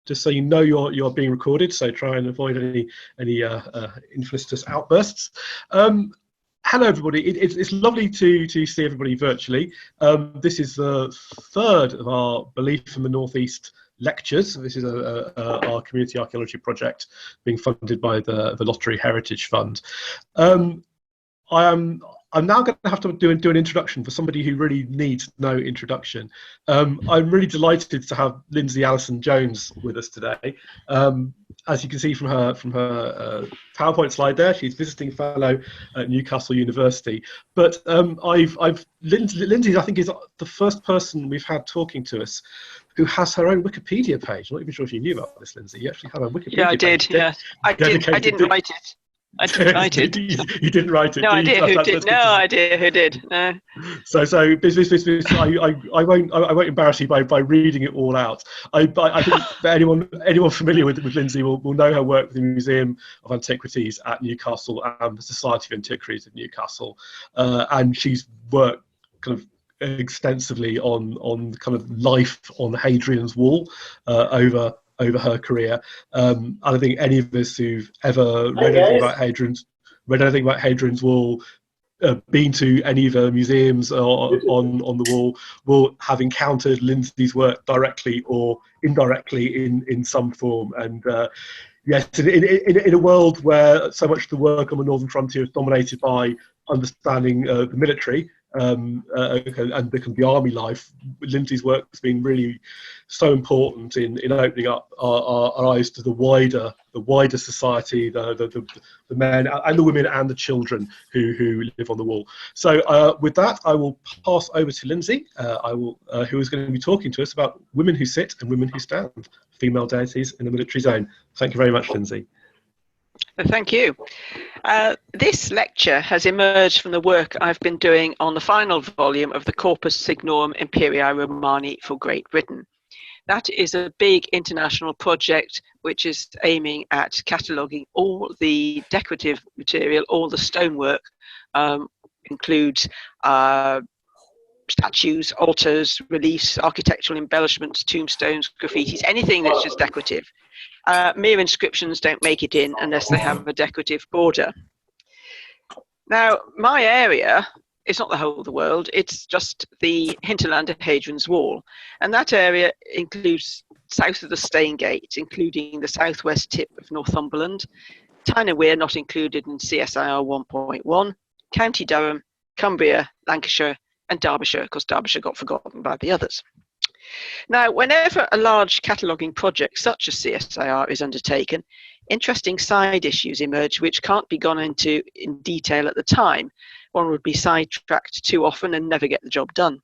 just so you know you're being recorded. So try and avoid any infelicitous outbursts. Hello, everybody. It's lovely to see everybody virtually. This is the third of our Belief in the Northeast lectures. This is our community archaeology project being funded by the Lottery Heritage Fund. I'm now going to have to do an introduction for somebody who really needs no introduction. I'm really delighted to have Lindsay Allason-Jones with us today. As you can see from her PowerPoint slide there, she's visiting fellow at Newcastle University. But Lindsay, I think, is the first person we've had talking to us who has her own Wikipedia page. I'm not even sure if you knew about this, Lindsay. You actually have a Wikipedia page. Yeah, I did. Yeah, I didn't write it. I didn't write it. You didn't write it. No idea who did. No idea who did. No. So I won't embarrass you by reading it all out. I think that anyone familiar with Lindsay will know her work with the Museum of Antiquities at Newcastle and the Society of Antiquaries of Newcastle, and she's worked kind of extensively on kind of life on Hadrian's Wall over her career. I don't think any of us who've ever read anything about Hadrian's Wall, been to any of the museums on the wall, will have encountered Lindsay's work directly or indirectly in some form. And yes, in a world where so much of the work on the Northern Frontier is dominated by understanding the military, and the army life, Lindsay's work has been really so important in opening up our eyes to the wider society, the men and the women and the children who live on the wall. So with that, I will pass over to Lindsay, who is going to be talking to us about women who sit and women who stand, female deities in the military zone. Thank you very much, Lindsay. Thank you. This lecture has emerged from the work I've been doing on the final volume of the Corpus Signorum Imperii Romani for Great Britain. That is a big international project which is aiming at cataloguing all the decorative material, all the stonework, includes statues, altars, reliefs, architectural embellishments, tombstones, graffitis, anything that's just decorative. Mere inscriptions don't make it in unless they have a decorative border. Now, my area, it's not the whole of the world, it's just the hinterland of Hadrian's Wall. And that area includes south of the Staingate, including the southwest tip of Northumberland, Tyne and Wear not included in CSIR 1.1, County Durham, Cumbria, Lancashire, and Derbyshire, because Derbyshire got forgotten by the others. Now, whenever a large cataloguing project such as CSIR is undertaken, interesting side issues emerge which can't be gone into in detail at the time. One would be sidetracked too often and never get the job done.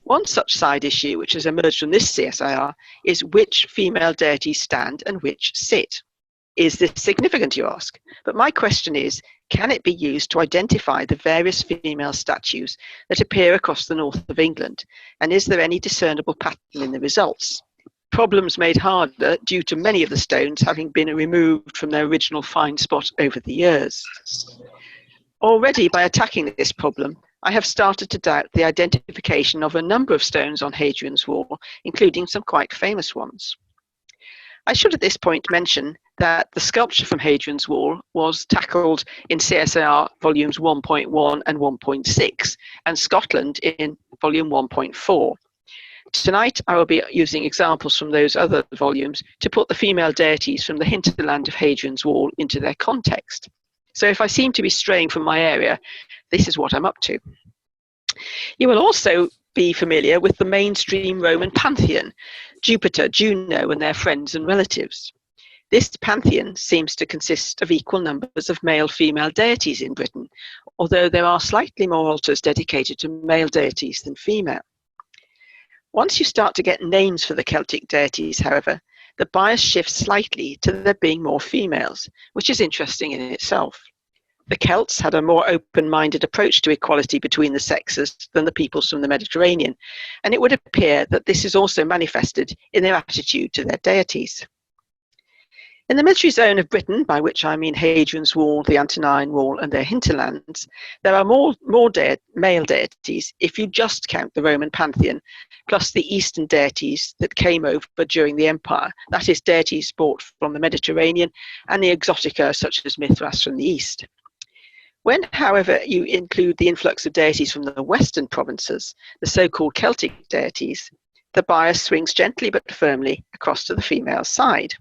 One such side issue which has emerged from this CSIR is which female deities stand and which sit. Is this significant, you ask? But my question is, can it be used to identify the various female statues that appear across the north of England? And is there any discernible pattern in the results? Problems made harder due to many of the stones having been removed from their original find spot over the years. Already, by attacking this problem, I have started to doubt the identification of a number of stones on Hadrian's Wall, including some quite famous ones. I should at this point mention that the sculpture from Hadrian's Wall was tackled in CSIR volumes 1.1 and 1.6 and Scotland in volume 1.4. Tonight I will be using examples from those other volumes to put the female deities from the hinterland of Hadrian's Wall into their context. So if I seem to be straying from my area, this is what I'm up to. You will also be familiar with the mainstream Roman Pantheon, Jupiter, Juno, and their friends and relatives. This pantheon seems to consist of equal numbers of male-female deities in Britain, although there are slightly more altars dedicated to male deities than female. Once you start to get names for the Celtic deities, however, the bias shifts slightly to there being more females, which is interesting in itself. The Celts had a more open-minded approach to equality between the sexes than the peoples from the Mediterranean, and it would appear that this is also manifested in their attitude to their deities. In the military zone of Britain, by which I mean Hadrian's Wall, the Antonine Wall and their hinterlands, there are more male deities if you just count the Roman Pantheon, plus the Eastern deities that came over during the Empire, that is, deities brought from the Mediterranean, and the exotica such as Mithras from the East. When, however, you include the influx of deities from the Western provinces, the so-called Celtic deities, the bias swings gently but firmly across to the female side.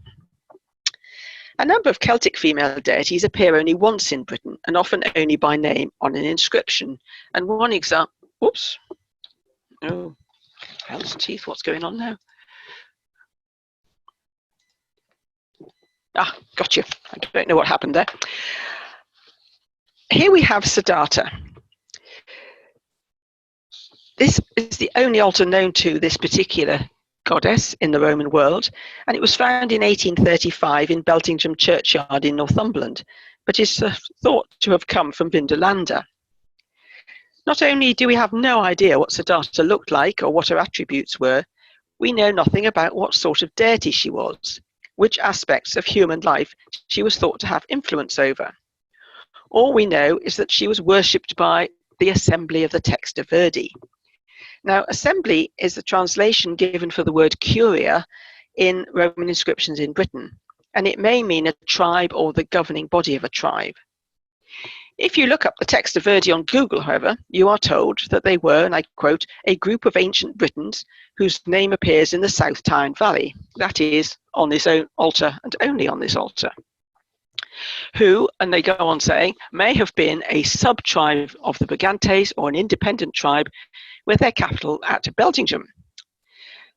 A number of Celtic female deities appear only once in Britain, and often only by name on an inscription. And one example, whoops, oh, hell's teeth, what's going on now? Ah, got you. I don't know what happened there. Here we have Sidata. This is the only altar known to this particular goddess in the Roman world, and it was found in 1835 in Beltingham churchyard in Northumberland, but is thought to have come from Vindolanda. Not only do we have no idea what Sidata looked like or what her attributes were, we know nothing about what sort of deity she was, which aspects of human life she was thought to have influence over. All we know is that she was worshipped by the assembly of the Texta Verdi. Now, assembly is the translation given for the word curia in Roman inscriptions in Britain, and it may mean a tribe or the governing body of a tribe. If you look up the Texta Verdi on Google, however, you are told that they were, and I quote, a group of ancient Britons whose name appears in the South Tyne Valley, that is, on this altar and only on this altar, who, and they go on saying, may have been a sub-tribe of the Brigantes or an independent tribe with their capital at Beltingham.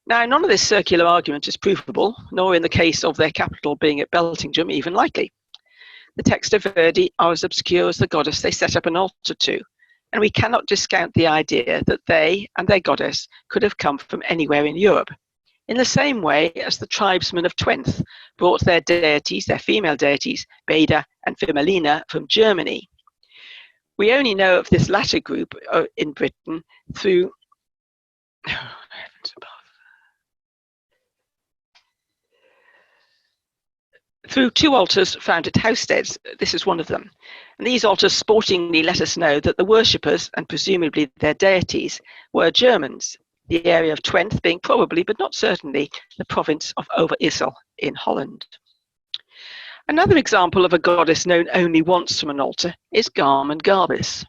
Now, none of this circular argument is provable, nor in the case of their capital being at Beltingham even likely. The Texta Verdi are as obscure as the goddess they set up an altar to, and we cannot discount the idea that they and their goddess could have come from anywhere in Europe, in the same way as the tribesmen of Twente brought their deities, their female deities, Beda and Fimelina, from Germany. We only know of this latter group in Britain through two altars found at Housesteads. This is one of them. And these altars sportingly let us know that the worshippers, and presumably their deities, were Germans, the area of Twente being probably, but not certainly, the province of Overijssel in Holland. Another example of a goddess known only once from an altar is Garm and Garbis.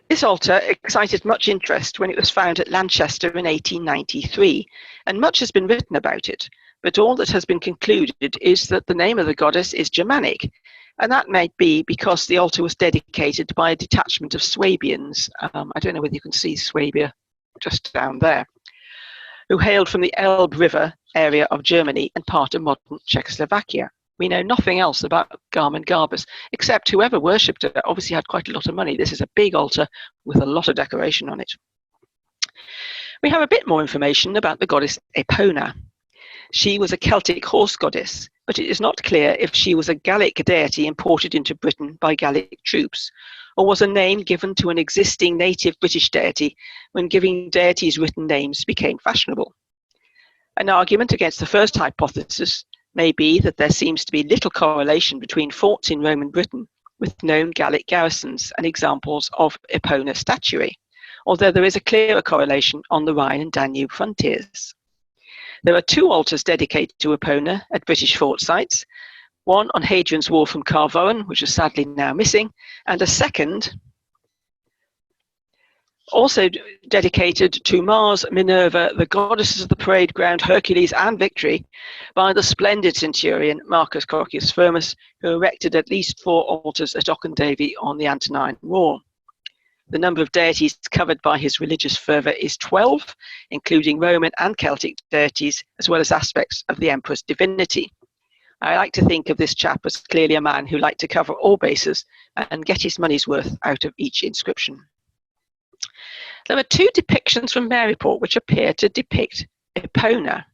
This altar excited much interest when it was found at Lanchester in 1893, and much has been written about it, but all that has been concluded is that the name of the goddess is Germanic, and that might be because the altar was dedicated by a detachment of Swabians. I don't know whether you can see Swabia just down there, who hailed from the Elbe River area of Germany and part of modern Czechoslovakia. We know nothing else about Garm and Garbis, except whoever worshipped it obviously had quite a lot of money. This is a big altar with a lot of decoration on it. We have a bit more information about the goddess Epona. She was a Celtic horse goddess, but it is not clear if she was a Gallic deity imported into Britain by Gallic troops, or was a name given to an existing native British deity when giving deities written names became fashionable. An argument against the first hypothesis may be that there seems to be little correlation between forts in Roman Britain with known Gallic garrisons and examples of Epona statuary, although there is a clearer correlation on the Rhine and Danube frontiers. There are two altars dedicated to Epona at British fort sites, one on Hadrian's Wall from Carvowen, which is sadly now missing, and a second also dedicated to Mars, Minerva, the goddesses of the parade ground, Hercules and victory, by the splendid centurion Marcus Crocus Firmus, who erected at least 4 altars at Auchendrave on the Antonine Wall. The number of deities covered by his religious fervour is 12, including Roman and Celtic deities, as well as aspects of the emperor's divinity. I like to think of this chap as clearly a man who liked to cover all bases and get his money's worth out of each inscription. There are 2 depictions from Maryport which appear to depict Epona.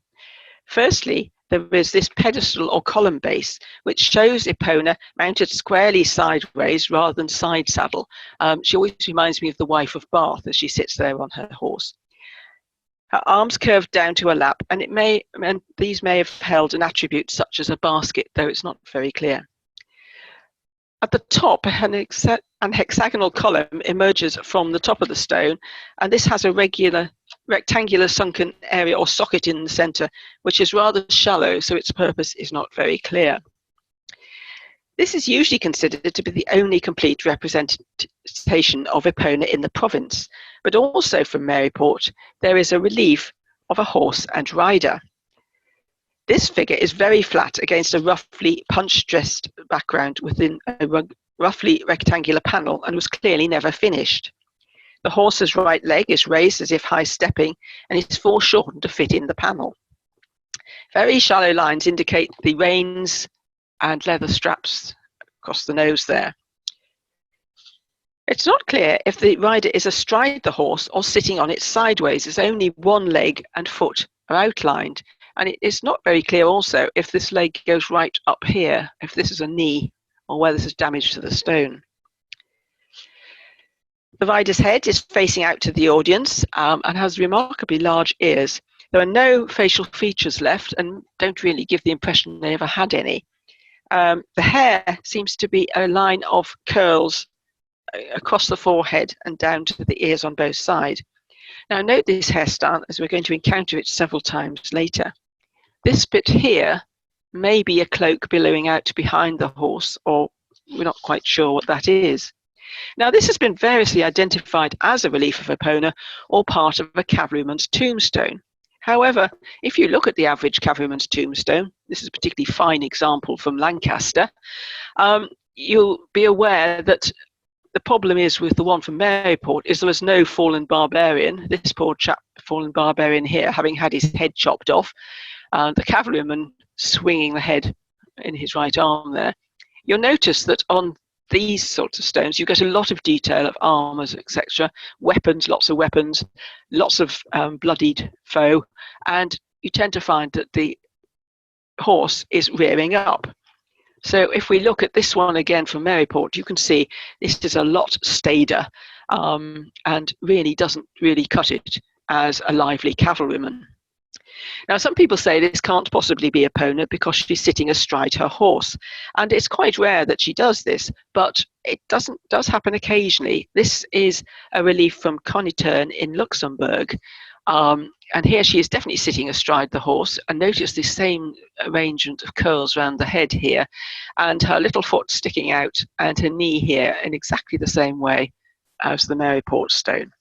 Firstly, there is this pedestal or column base which shows Epona mounted squarely sideways rather than side saddle. She always reminds me of the wife of Bath as she sits there on her horse. Her arms curved down to her lap, and these may have held an attribute such as a basket, though it's not very clear. At the top, an hexagonal column emerges from the top of the stone, and this has a rectangular sunken area or socket in the centre, which is rather shallow, so its purpose is not very clear. This is usually considered to be the only complete representation of Epona in the province, but also from Maryport there is a relief of a horse and rider. This figure is very flat against a roughly punch-dressed background within a roughly rectangular panel and was clearly never finished. The horse's right leg is raised as if high-stepping and is foreshortened to fit in the panel. Very shallow lines indicate the reins and leather straps across the nose there. It's not clear if the rider is astride the horse or sitting on it sideways, as only one leg and foot are outlined. And it is not very clear also if this leg goes right up here, if this is a knee, or whether this is damage to the stone. The rider's head is facing out to the audience and has remarkably large ears. There are no facial features left and don't really give the impression they ever had any. The hair seems to be a line of curls across the forehead and down to the ears on both sides. Now note this hairstyle, as we're going to encounter it several times later. This bit here may be a cloak billowing out behind the horse, or we're not quite sure what that is. Now this has been variously identified as a relief of Epona or part of a cavalryman's tombstone. However, if you look at the average cavalryman's tombstone, this is a particularly fine example from Lancaster, you'll be aware that the problem is with the one from Maryport is there was no fallen barbarian. This poor chap, fallen barbarian here, having had his head chopped off, the cavalryman swinging the head in his right arm there. You'll notice that on these sorts of stones you get a lot of detail of armours, etc., weapons, lots of bloodied foe, and you tend to find that the horse is rearing up. So if we look at this one again from Maryport, you can see this is a lot staider and really doesn't really cut it as a lively cavalryman. Now some people say this can't possibly be Epona because she's sitting astride her horse, and it's quite rare that she does this, but it does happen occasionally. This is a relief from Conitern in Luxembourg, and here she is definitely sitting astride the horse, and notice the same arrangement of curls around the head here, and her little foot sticking out and her knee here in exactly the same way as the Maryport stone.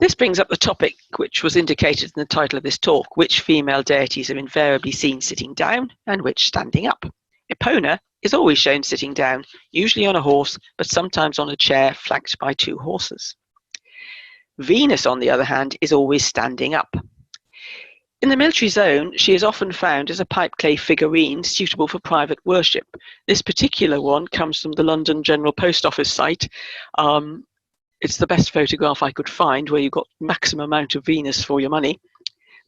This brings up the topic which was indicated in the title of this talk: which female deities are invariably seen sitting down and which standing up. Epona is always shown sitting down, usually on a horse, but sometimes on a chair flanked by two horses. Venus, on the other hand, is always standing up. In the military zone, she is often found as a pipeclay figurine suitable for private worship. This particular one comes from the London General Post Office site. It's the best photograph I could find where you've got maximum amount of Venus for your money.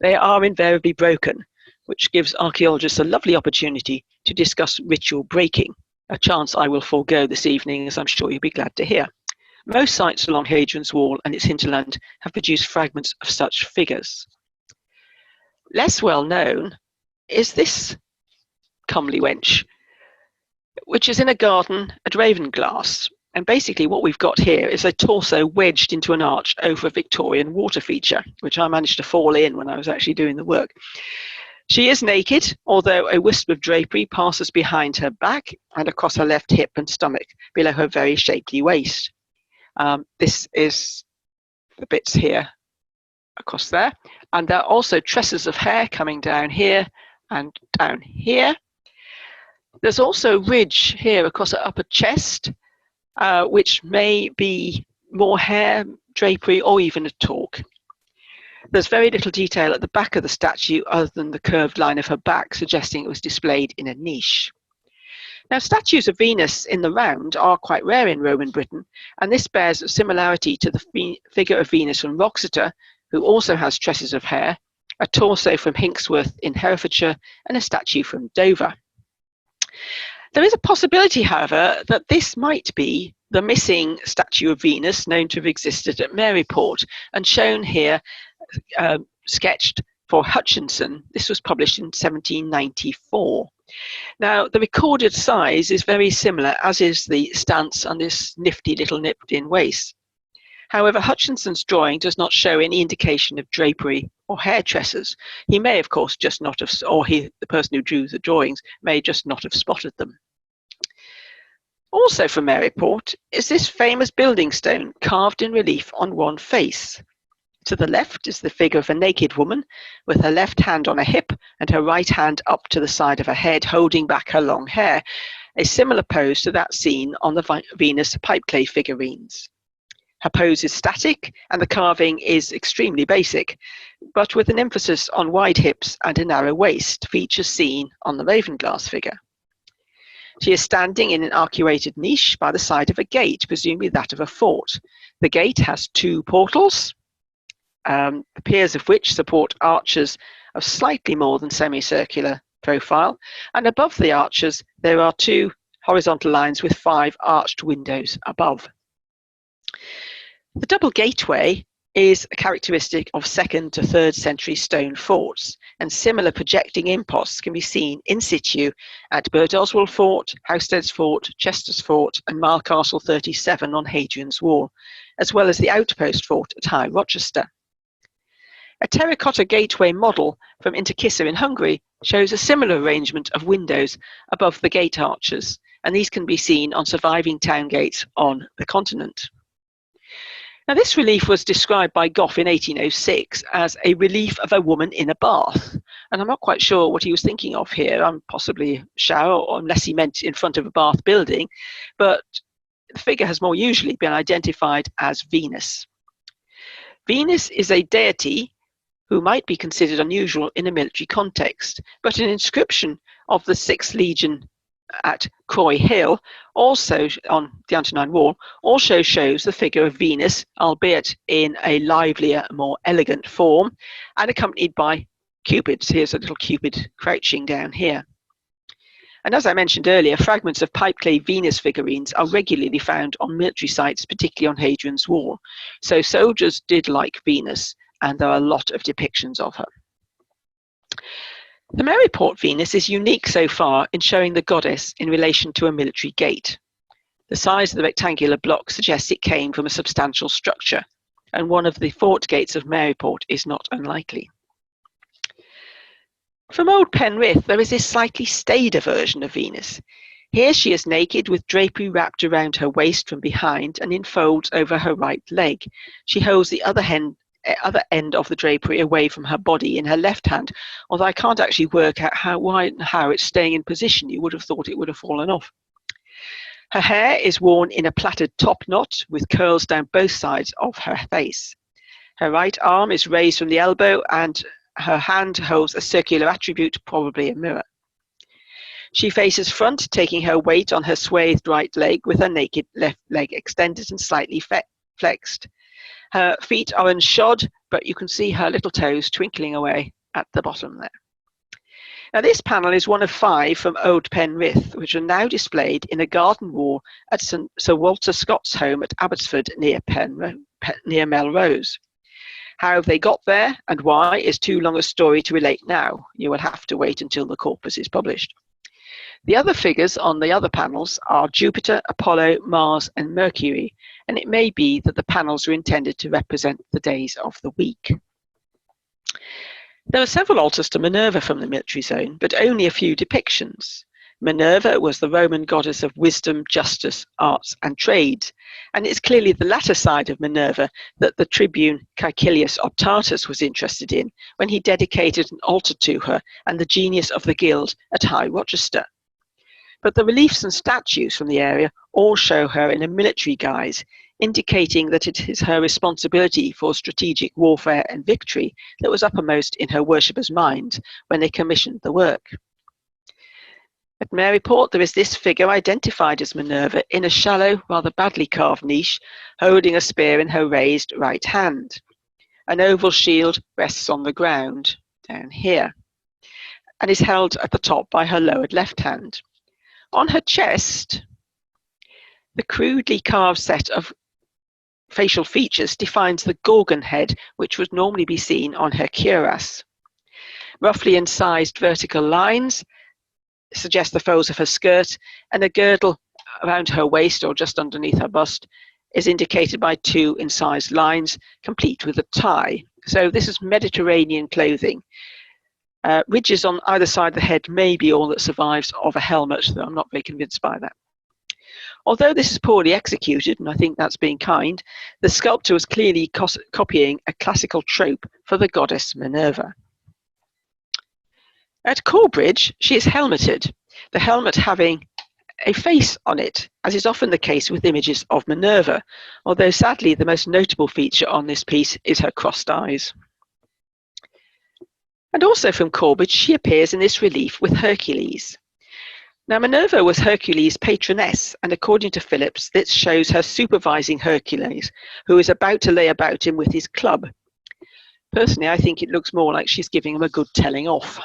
They are invariably broken, which gives archaeologists a lovely opportunity to discuss ritual breaking, a chance I will forego this evening, as I'm sure you'll be glad to hear. Most sites along Hadrian's Wall and its hinterland have produced fragments of such figures. Less well known is this comely wench, which is in a garden at Ravenglass. And basically what we've got here is a torso wedged into an arch over a Victorian water feature, which I managed to fall in when I was actually doing the work. She is naked, although a wisp of drapery passes behind her back and across her left hip and stomach below her very shapely waist. This is the bits here across there, and there are also tresses of hair coming down here and down here. There's also a ridge here across her upper chest, which may be more hair, drapery, or even a torque. There's very little detail at the back of the statue other than the curved line of her back, suggesting it was displayed in a niche. Now, statues of Venus in the round are quite rare in Roman Britain, and this bears a similarity to the figure of Venus from Wroxeter, who also has tresses of hair, a torso from Hinksworth in Herefordshire, and a statue from Dover. There is a possibility, however, that this might be the missing statue of Venus, known to have existed at Maryport, and shown here, sketched for Hutchinson. This was published in 1794. Now, the recorded size is very similar, as is the stance on this nifty little nipped-in waist. However, Hutchinson's drawing does not show any indication of drapery or hair tresses. He may, of course, just not have, or the person who drew the drawings may just not have spotted them. Also from Maryport is this famous building stone carved in relief on one face. To the left is the figure of a naked woman with her left hand on her hip and her right hand up to the side of her head, holding back her long hair, a similar pose to that seen on the Venus pipeclay figurines. Her pose is static and the carving is extremely basic, but with an emphasis on wide hips and a narrow waist, features seen on the Ravenglass figure. She is standing in an arcuated niche by the side of a gate, presumably that of a fort. The gate has two portals, the piers of which support arches of slightly more than semicircular profile, and above the arches there are two horizontal lines with 5 arched windows above. The double gateway is a characteristic of 2nd to 3rd century stone forts, and similar projecting imposts can be seen in situ at Birdoswell Fort, Housesteads Fort, Chester's Fort and Marcastle 37 on Hadrian's Wall, as well as the outpost fort at High Rochester. A terracotta gateway model from Interkissa in Hungary shows a similar arrangement of windows above the gate arches, and these can be seen on surviving town gates on the continent. Now, this relief was described by Gough in 1806 as a relief of a woman in a bath, and I'm not quite sure what he was thinking of here. Possibly a shower, or unless he meant in front of a bath building, but the figure has more usually been identified as Venus. Venus is a deity who might be considered unusual in a military context, but an inscription of the 6th Legion at Croy Hill, also on the Antonine Wall, also shows the figure of Venus, albeit in a livelier, more elegant form, and accompanied by Cupids. Here's a little Cupid crouching down here. And as I mentioned earlier, fragments of pipeclay Venus figurines are regularly found on military sites, particularly on Hadrian's Wall. So soldiers did like Venus, and there are a lot of depictions of her. The Maryport Venus is unique so far in showing the goddess in relation to a military gate. The size of the rectangular block suggests it came from a substantial structure, and one of the fort gates of Maryport is not unlikely. From Old Penrith, there is this slightly staider version of Venus. Here she is naked with drapery wrapped around her waist from behind and in folds over her right leg. She holds the other end of the drapery away from her body in her left hand, although I can't actually work out how it's staying in position. You would have thought it would have fallen off. Her hair is worn in a plaited top knot with curls down both sides of her face. Her right arm is raised from the elbow and her hand holds a circular attribute, probably a mirror. She faces front, taking her weight on her swathed right leg with her naked left leg extended and slightly flexed. Her feet are unshod, but you can see her little toes twinkling away at the bottom there. Now, this panel is one of 5 from Old Penrith, which are now displayed in a garden wall at Sir Walter Scott's home at Abbotsford near Melrose. How they got there and why is too long a story to relate now. You will have to wait until the corpus is published. The other figures on the other panels are Jupiter, Apollo, Mars and Mercury, and it may be that the panels are intended to represent the days of the week. There are several altars to Minerva from the military zone, but only a few depictions. Minerva was the Roman goddess of wisdom, justice, arts and trades, and it's clearly the latter side of Minerva that the tribune Caecilius Optatus was interested in when he dedicated an altar to her and the genius of the guild at High Rochester. But the reliefs and statues from the area all show her in a military guise, indicating that it is her responsibility for strategic warfare and victory that was uppermost in her worshippers' minds when they commissioned the work. At Maryport, there is this figure identified as Minerva in a shallow, rather badly carved niche, holding a spear in her raised right hand. An oval shield rests on the ground, down here, and is held at the top by her lowered left hand. On her chest, The crudely carved set of facial features defines the Gorgon head, which would normally be seen on her cuirass. Roughly incised vertical lines suggest the folds of her skirt, and a girdle around her waist or just underneath her bust is indicated by 2 incised lines, complete with a tie. So this is Mediterranean clothing. Ridges on either side of the head may be all that survives of a helmet, though I'm not very convinced by that. Although this is poorly executed, and I think that's being kind, the sculptor was clearly copying a classical trope for the goddess Minerva. At Corbridge, she is helmeted, the helmet having a face on it, as is often the case with images of Minerva, although sadly the most notable feature on this piece is her crossed eyes. And also from Corbridge, she appears in this relief with Hercules. Now, Minerva was Hercules' patroness, and according to Phillips, this shows her supervising Hercules, who is about to lay about him with his club. Personally, I think it looks more like she's giving him a good telling off.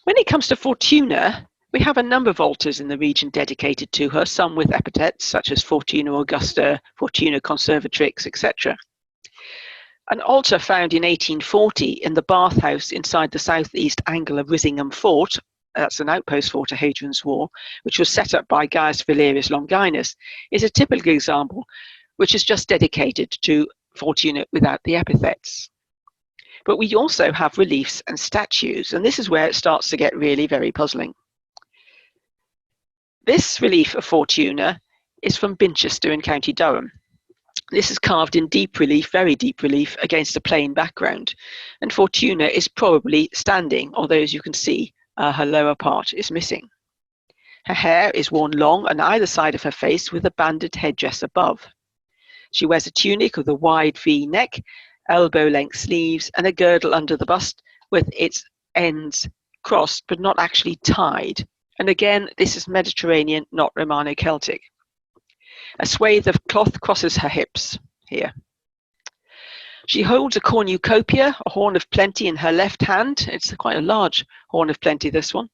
When it comes to Fortuna, we have a number of altars in the region dedicated to her, some with epithets such as Fortuna Augusta, Fortuna Conservatrix, etc. An altar found in 1840 in the bathhouse inside the southeast angle of Risingham Fort, that's an outpost fort of Hadrian's War, which was set up by Gaius Valerius Longinus, is a typical example which is just dedicated to Fortuna without the epithets. But we also have reliefs and statues, and this is where it starts to get really very puzzling. This relief of Fortuna is from Binchester in County Durham. This is carved in deep relief, very deep relief, against a plain background, and Fortuna is probably standing, although as you can see, her lower part is missing. Her hair is worn long on either side of her face with a banded headdress above. She wears a tunic with a wide V neck, elbow-length sleeves, and a girdle under the bust with its ends crossed but not actually tied. And again, this is Mediterranean, not Romano-Celtic. A swathe of cloth crosses her hips here. She holds a cornucopia, a horn of plenty, in her left hand. It's quite a large horn of plenty, this one.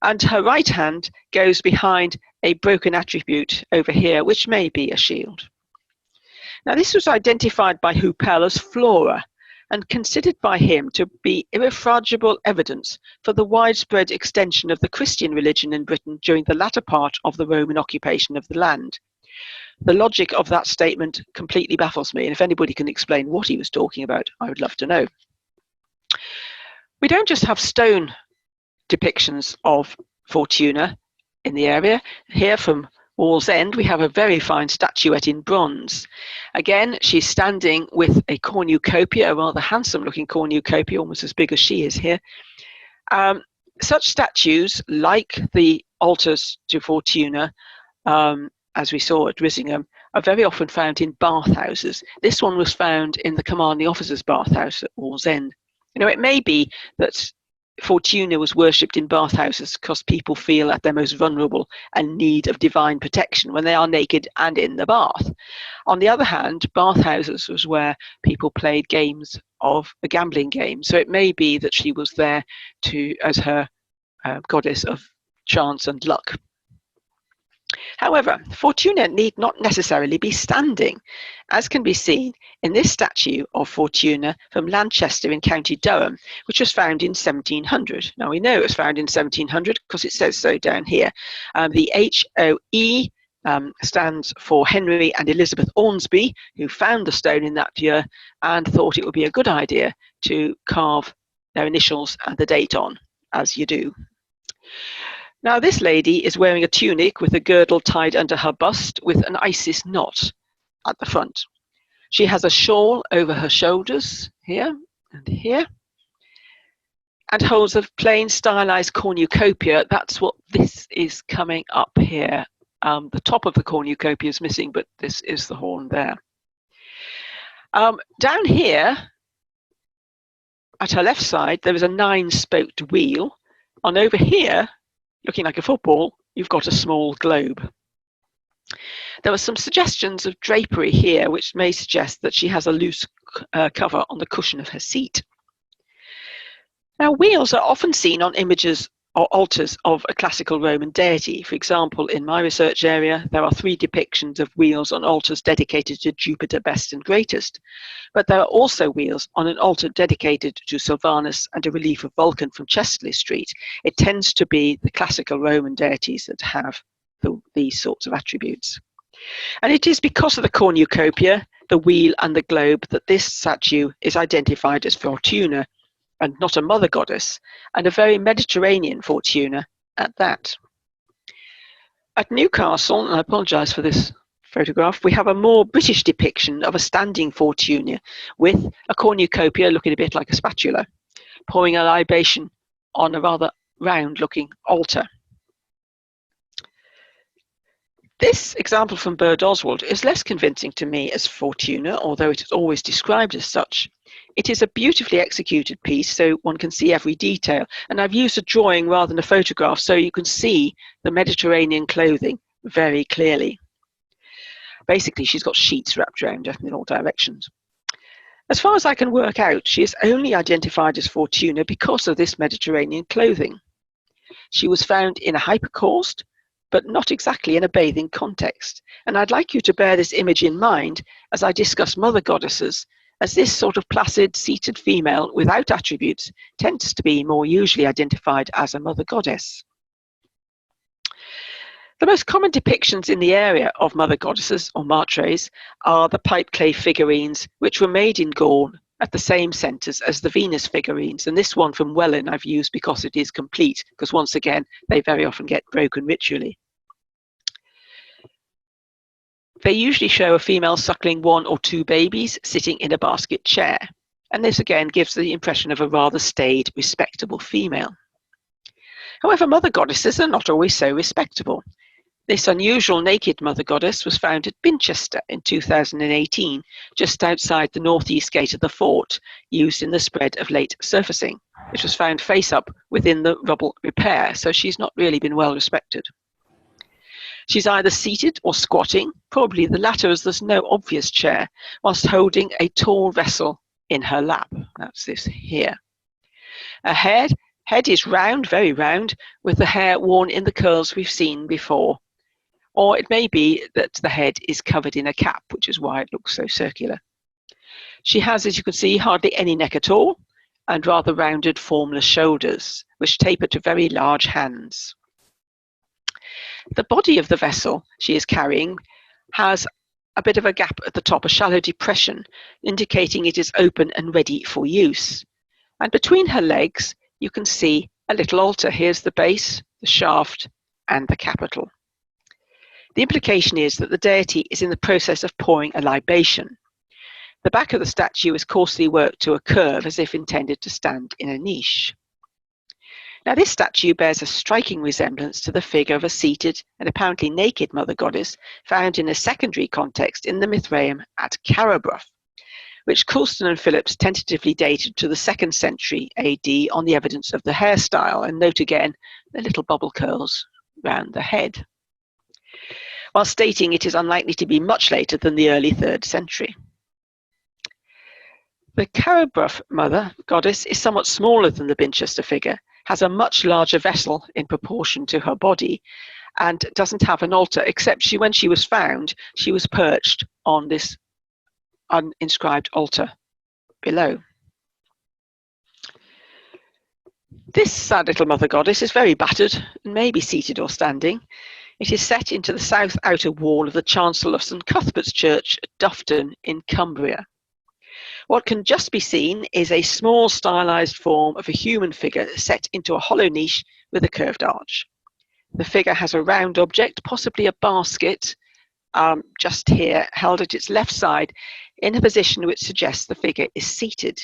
And her right hand goes behind a broken attribute over here, which may be a shield. Now, this was identified by Huppel as flora and considered by him to be irrefragable evidence for the widespread extension of the Christian religion in Britain during the latter part of the Roman occupation of the land. The logic of that statement completely baffles me, and if anybody can explain what he was talking about, I would love to know. We don't just have stone depictions of Fortuna in the area. Here from Wallsend, we have a very fine statuette in bronze. Again, she's standing with a cornucopia, a rather handsome-looking cornucopia, almost as big as she is here. Such statues, like the altars to Fortuna, as we saw at Risingham, are very often found in bathhouses. This one was found in the commanding officer's bathhouse at Wallsend. You know, it may be that Fortuna was worshipped in bathhouses because people feel at their most vulnerable and need of divine protection when they are naked and in the bath. On the other hand, bathhouses was where people played games of a gambling game. So it may be that she was there as her goddess of chance and luck. However, Fortuna need not necessarily be standing, as can be seen in this statue of Fortuna from Lanchester in County Durham, which was found in 1700. Now, we know it was found in 1700 because it says so down here. The HOE stands for Henry and Elizabeth Ormsby, who found the stone in that year and thought it would be a good idea to carve their initials and the date on, as you do. Now, this lady is wearing a tunic with a girdle tied under her bust with an Isis knot at the front. She has a shawl over her shoulders here and here, and holds a plain stylized cornucopia. That's what this is coming up here. The top of the cornucopia is missing, but this is the horn there. Down here, at her left side, there is a 9-spoked wheel, and over here, looking like a football, you've got a small globe. There are some suggestions of drapery here, which may suggest that she has a loose cover on the cushion of her seat. Now, wheels are often seen on images or altars of a classical Roman deity. For example, in my research area, there are 3 depictions of wheels on altars dedicated to Jupiter Best and Greatest, but there are also wheels on an altar dedicated to Sylvanus and a relief of Vulcan from Chesterley Street. It tends to be the classical Roman deities that have these sorts of attributes. And it is because of the cornucopia, the wheel and the globe that this statue is identified as Fortuna, and not a mother goddess, and a very Mediterranean Fortuna at that. At Newcastle, and I apologise for this photograph, we have a more British depiction of a standing Fortuna with a cornucopia looking a bit like a spatula, pouring a libation on a rather round-looking altar. This example from Bird Oswald is less convincing to me as Fortuna, although it is always described as such. It is a beautifully executed piece, so one can see every detail, and I've used a drawing rather than a photograph so you can see the Mediterranean clothing very clearly. Basically, she's got sheets wrapped around her in all directions. As far as I can work out, she is only identified as Fortuna because of this Mediterranean clothing. She was found in a hypercaust, but not exactly in a bathing context. And I'd like you to bear this image in mind as I discuss mother goddesses, as this sort of placid, seated female without attributes tends to be more usually identified as a mother goddess. The most common depictions in the area of mother goddesses, or matres, are the pipeclay figurines, which were made in Gaul at the same centres as the Venus figurines. And this one from Welland I've used because it is complete, because once again, they very often get broken ritually. They usually show a female suckling 1 or 2 babies sitting in a basket chair. And this again gives the impression of a rather staid, respectable female. However, mother goddesses are not always so respectable. This unusual naked mother goddess was found at Binchester in 2018, just outside the northeast gate of the fort, used in the spread of late surfacing, which was found face up within the rubble repair, so she's not really been well respected. She's either seated or squatting, probably the latter as there's no obvious chair, whilst holding a tall vessel in her lap. That's this here. Her head is round, very round, with the hair worn in the curls we've seen before. Or it may be that the head is covered in a cap, which is why it looks so circular. She has, as you can see, hardly any neck at all, and rather rounded, formless shoulders, which taper to very large hands. The body of the vessel she is carrying has a bit of a gap at the top, a shallow depression, indicating it is open and ready for use. And between her legs, you can see a little altar. Here's the base, the shaft, and the capital. The implication is that the deity is in the process of pouring a libation. The back of the statue is coarsely worked to a curve as if intended to stand in a niche. Now this statue bears a striking resemblance to the figure of a seated and apparently naked mother goddess found in a secondary context in the Mithraeum at Cariboff, which Coulston and Phillips tentatively dated to the 2nd century AD on the evidence of the hairstyle, and note again the little bubble curls round the head, while stating it is unlikely to be much later than the early 3rd century. The Cariboff mother goddess is somewhat smaller than the Binchester figure, has a much larger vessel in proportion to her body, and doesn't have an altar, except when she was found, she was perched on this uninscribed altar below. This sad little mother goddess is very battered and may be seated or standing. It is set into the south outer wall of the chancel of St Cuthbert's Church at Dufton in Cumbria. What can just be seen is a small stylized form of a human figure set into a hollow niche with a curved arch. The figure has a round object, possibly a basket, just here, held at its left side in a position which suggests the figure is seated.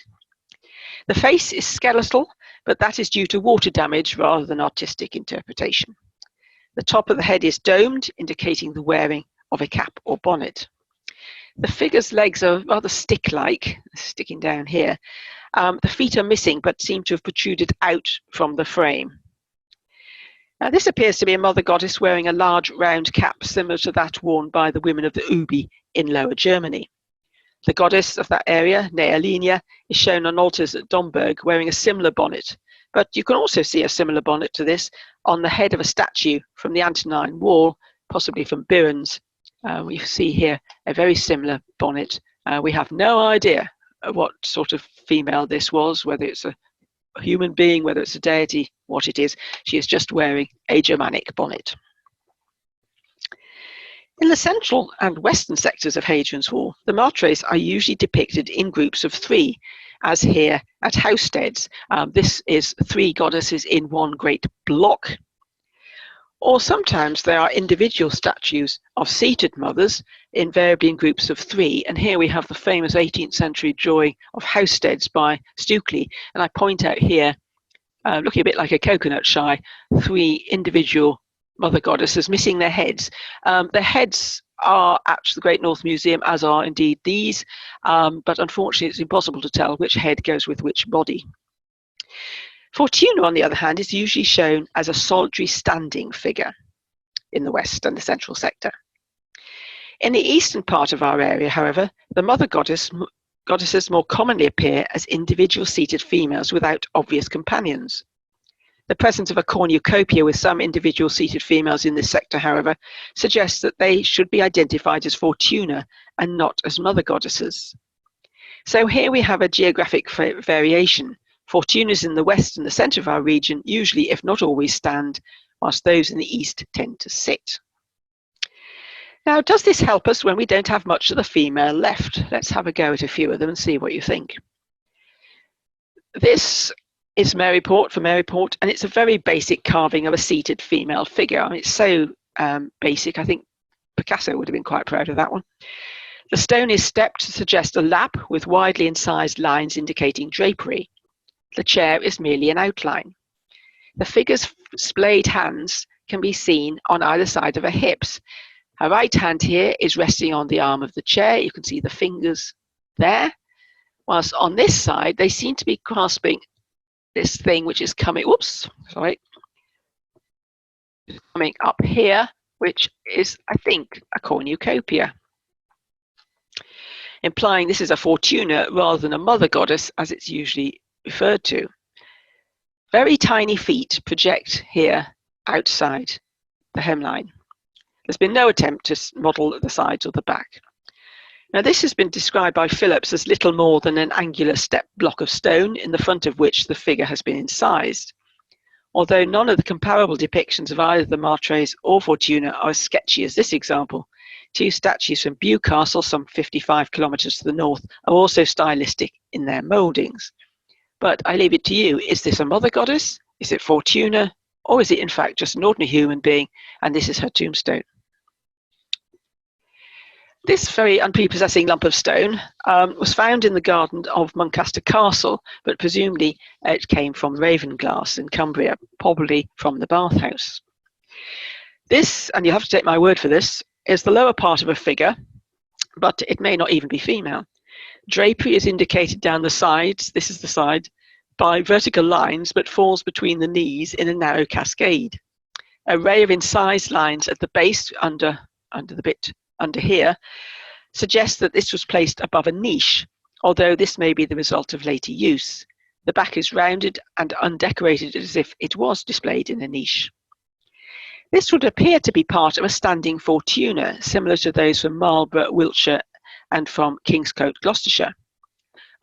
The face is skeletal, but that is due to water damage rather than artistic interpretation. The top of the head is domed, indicating the wearing of a cap or bonnet. The figure's legs are rather stick-like, sticking down here. The feet are missing, but seem to have protruded out from the frame. Now, this appears to be a mother goddess wearing a large round cap similar to that worn by the women of the Ubi in Lower Germany. The goddess of that area, Nealinia, is shown on altars at Domburg wearing a similar bonnet, But you can also see a similar bonnet to this on the head of a statue from the Antonine Wall, possibly from Birrens. We see here a very similar bonnet. We have no idea what sort of female this was, whether it's a human being, whether it's a deity, what it is. She is just wearing a Germanic bonnet. In the central and western sectors of Hadrian's Wall, the martres are usually depicted in groups of 3, as here at Housesteads. This is 3 goddesses in one great block. Or sometimes there are individual statues of seated mothers, invariably in groups of 3. And here we have the famous 18th century drawing of Housesteads by Stukely. And I point out here, looking a bit like a coconut shy, 3 individual mother goddesses missing their heads. Their heads are at the Great North Museum, as are indeed these, but unfortunately it's impossible to tell which head goes with which body. Fortuna, on the other hand, is usually shown as a solitary standing figure in the west and the central sector. In the eastern part of our area, however, the mother goddesses more commonly appear as individual seated females without obvious companions. The presence of a cornucopia with some individual seated females in this sector, however, suggests that they should be identified as Fortuna and not as mother goddesses. So here we have a geographic variation. Fortunas in the west and the centre of our region usually, if not always, stand, whilst those in the east tend to sit. Now, does this help us when we don't have much of the female left? Let's have a go at a few of them and see what you think. This is Maryport for Maryport, and it's a very basic carving of a seated female figure. I mean, it's so basic, I think Picasso would have been quite proud of that one. The stone is stepped to suggest a lap with widely incised lines indicating drapery. The chair is merely an outline. The figure's splayed hands can be seen on either side of her hips. Her right hand here is resting on the arm of the chair. You can see the fingers there. Whilst on this side, they seem to be grasping this thing which is coming, coming up here, which is, I think, a cornucopia, implying this is a Fortuna rather than a mother goddess, as it's usually referred to. Very tiny feet project here outside the hemline. There's been no attempt to model the sides or the back. Now, this has been described by Phillips as little more than an angular step block of stone in the front of which the figure has been incised. Although none of the comparable depictions of either the martres or Fortuna are as sketchy as this example, 2 statues from Bew Castle, some 55 kilometres to the north, are also stylistic in their mouldings. But I leave it to you. Is this a mother goddess? Is it Fortuna? Or is it in fact just an ordinary human being and this is her tombstone? This very unprepossessing lump of stone was found in the garden of Muncaster Castle, but presumably it came from Ravenglass in Cumbria, probably from the bathhouse. This, and you have to take my word for this, is the lower part of a figure, but it may not even be female. Drapery is indicated down the sides, this is the side, by vertical lines, but falls between the knees in a narrow cascade. An array of incised lines at the base under the bit under here suggests that this was placed above a niche, although this may be the result of later use. The back is rounded and undecorated as if it was displayed in a niche. This would appear to be part of a standing Fortuna, similar to those from Marlborough, Wiltshire, and from Kingscote, Gloucestershire.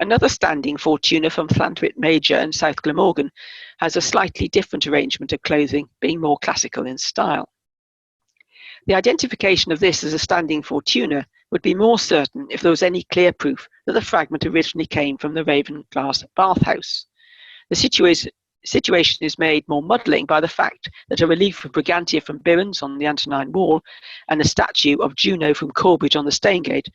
Another standing Fortuna from Llantwit Major and South Glamorgan has a slightly different arrangement of clothing, being more classical in style. The identification of this as a standing Fortuna would be more certain if there was any clear proof that the fragment originally came from the Ravenglass bathhouse. The situation is made more muddling by the fact that a relief of Brigantia from Birrens on the Antonine Wall and the statue of Juno from Corbridge on the Staingate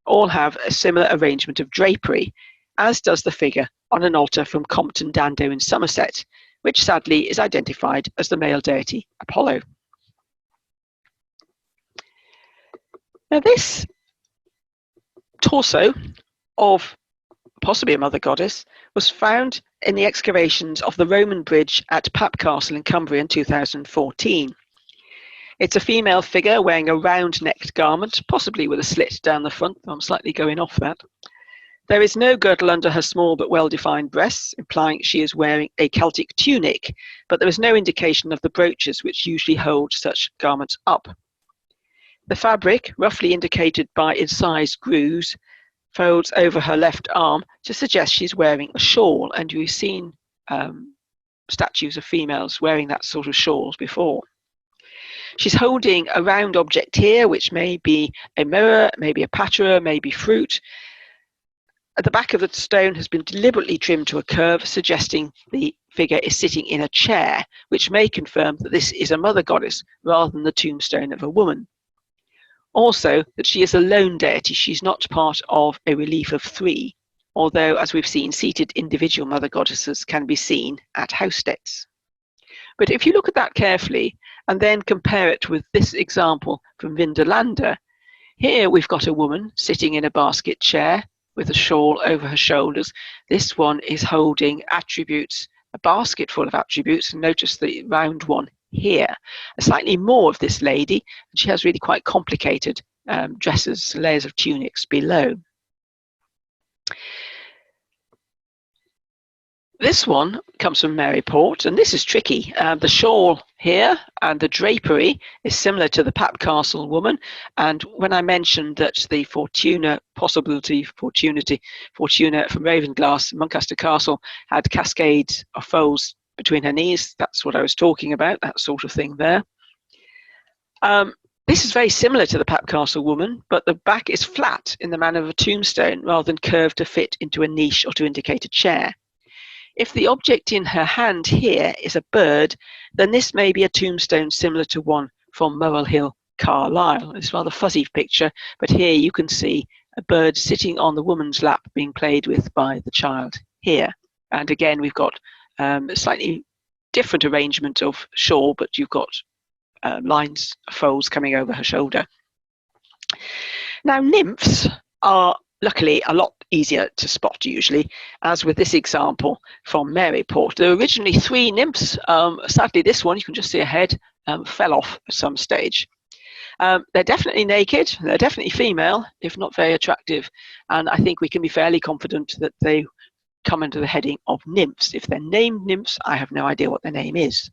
all have a similar arrangement of drapery, as does the figure on an altar from Compton Dando in Somerset, which sadly is identified as the male deity Apollo. Now, this torso of possibly a mother goddess was found in the excavations of the Roman bridge at Pap Castle in Cumbria in 2014. It's a female figure wearing a round-necked garment, possibly with a slit down the front. I'm slightly going off that. There is no girdle under her small but well-defined breasts, implying she is wearing a Celtic tunic, but there is no indication of the brooches which usually hold such garments up. The fabric, roughly indicated by incised grooves, folds over her left arm to suggest she's wearing a shawl, and we've seen statues of females wearing that sort of shawls before. She's holding a round object here, which may be a mirror, maybe a patera, maybe fruit. At the back of the stone has been deliberately trimmed to a curve, suggesting the figure is sitting in a chair, which may confirm that this is a mother goddess rather than the tombstone of a woman. Also, that she is a lone deity. She's not part of a relief of three, although, as we've seen, seated individual mother goddesses can be seen at housesteads. But if you look at that carefully and then compare it with this example from Vindolanda, here we've got a woman sitting in a basket chair with a shawl over her shoulders. This one is holding attributes, a basket full of attributes, and notice the round one here. Slightly more of this lady, and she has really quite complicated dresses, layers of tunics below. This one comes from Mary Port, and this is tricky. The shawl here and the drapery is similar to the Pap Castle woman, and when I mentioned that the Fortuna from Ravenglass, Muncaster Castle, had cascades of folds between her knees, that's what I was talking about, that sort of thing there. This is very similar to the Pap Castle woman, but the back is flat in the manner of a tombstone rather than curved to fit into a niche or to indicate a chair. If the object in her hand here is a bird, then this may be a tombstone similar to one from Murrell Hill, Carlisle. It's a rather fuzzy picture, but here you can see a bird sitting on the woman's lap being played with by the child here. And again, we've got a slightly different arrangement of shawl, but you've got lines, folds coming over her shoulder. Now, nymphs are luckily a lot easier to spot usually, as with this example from Mary Port. There were originally 3 nymphs. Sadly, this one, you can just see her head, fell off at some stage. They're definitely naked, they're definitely female, if not very attractive, and I think we can be fairly confident that they come under the heading of nymphs. If they're named nymphs, I have no idea what their name is.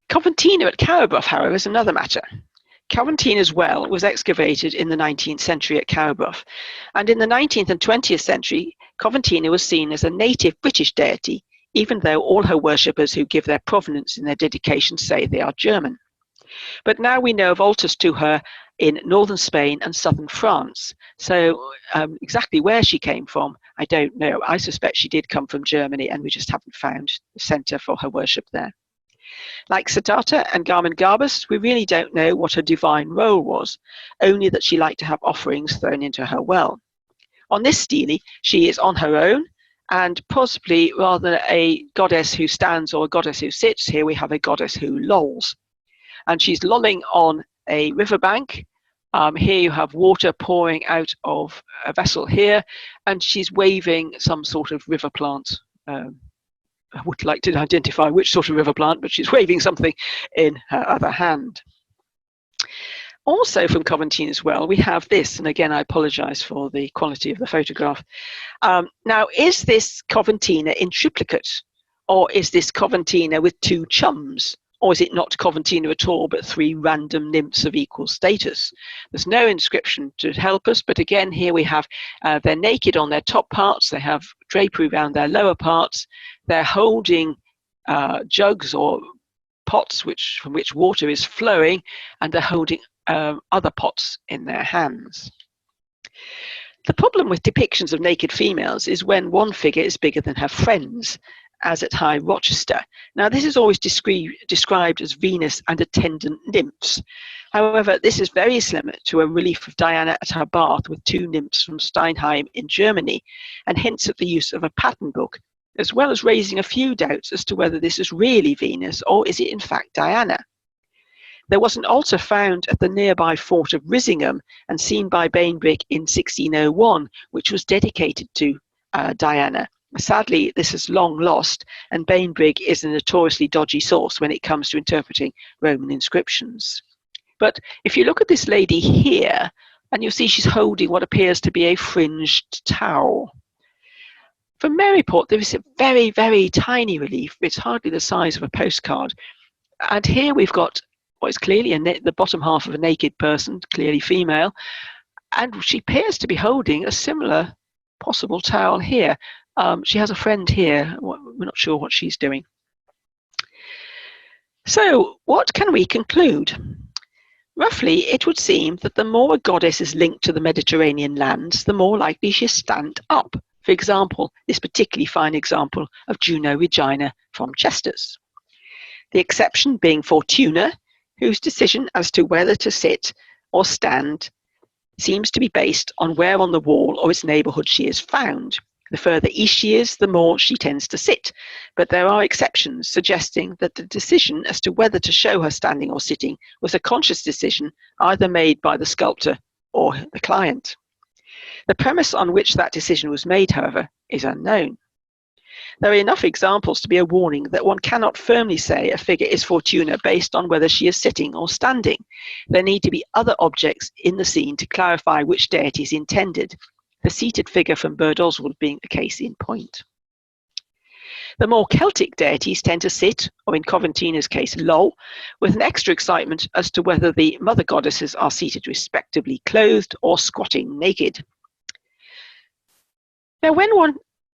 Copentina at Cariboff, however, is another matter. Coventina's well was excavated in the 19th century at Cariboff, and in the 19th and 20th century, Copentina was seen as a native British deity, even though all her worshippers who give their provenance in their dedication say they are German. But now we know of altars to her in northern Spain and southern France, so exactly where she came from, I don't know. I suspect she did come from Germany, and we just haven't found the centre for her worship there. Like Sidata and Garmin Garbus, we really don't know what her divine role was, only that she liked to have offerings thrown into her well. On this stele, she is on her own, and possibly rather than a goddess who stands or a goddess who sits, here we have a goddess who lolls. And she's lolling on a riverbank. Here you have water pouring out of a vessel here, and she's waving some sort of river plant. I would like to identify which sort of river plant, but she's waving something in her other hand. Also from Coventina's well, we have this, and again, I apologise for the quality of the photograph. Now, is this Coventina in triplicate, or is this Coventina with 2 chums? Or is it not Coventina at all, but 3 random nymphs of equal status? There's no inscription to help us, but again, here we have, they're naked on their top parts, they have drapery around their lower parts, they're holding jugs or pots from which water is flowing, and they're holding other pots in their hands. The problem with depictions of naked females is when one figure is bigger than her friends, as at High Rochester. Now, this is always described as Venus and attendant nymphs. However, this is very similar to a relief of Diana at her bath with 2 nymphs from Steinheim in Germany, and hints at the use of a pattern book, as well as raising a few doubts as to whether this is really Venus or is it in fact Diana. There was an altar found at the nearby fort of Risingham and seen by Bainbrig in 1601, which was dedicated to Diana. Sadly, this is long lost, and Bainbrig is a notoriously dodgy source when it comes to interpreting Roman inscriptions. But if you look at this lady here, And you'll see she's holding what appears to be a fringed towel. From Maryport, there is a very, very tiny relief. It's hardly the size of a postcard. And here we've got what is clearly the bottom half of a naked person, clearly female. And she appears to be holding a similar possible towel here. She has a friend here. We're not sure what she's doing. So what can we conclude? Roughly, it would seem that the more a goddess is linked to the Mediterranean lands, the more likely she is stand up. For example, this particularly fine example of Juno Regina from Chester's. The exception being Fortuna, whose decision as to whether to sit or stand seems to be based on where on the wall or its neighbourhood she is found. The further east she is, the more she tends to sit. But there are exceptions suggesting that the decision as to whether to show her standing or sitting was a conscious decision either made by the sculptor or the client. The premise on which that decision was made, however, is unknown. There are enough examples to be a warning that one cannot firmly say a figure is Fortuna based on whether she is sitting or standing. There need to be other objects in the scene to clarify which deity is intended, the seated figure from Bird Oswald being a case in point. The more Celtic deities tend to sit, or in Coventina's case, loll, with an extra excitement as to whether the mother goddesses are seated respectively clothed or squatting naked. Now,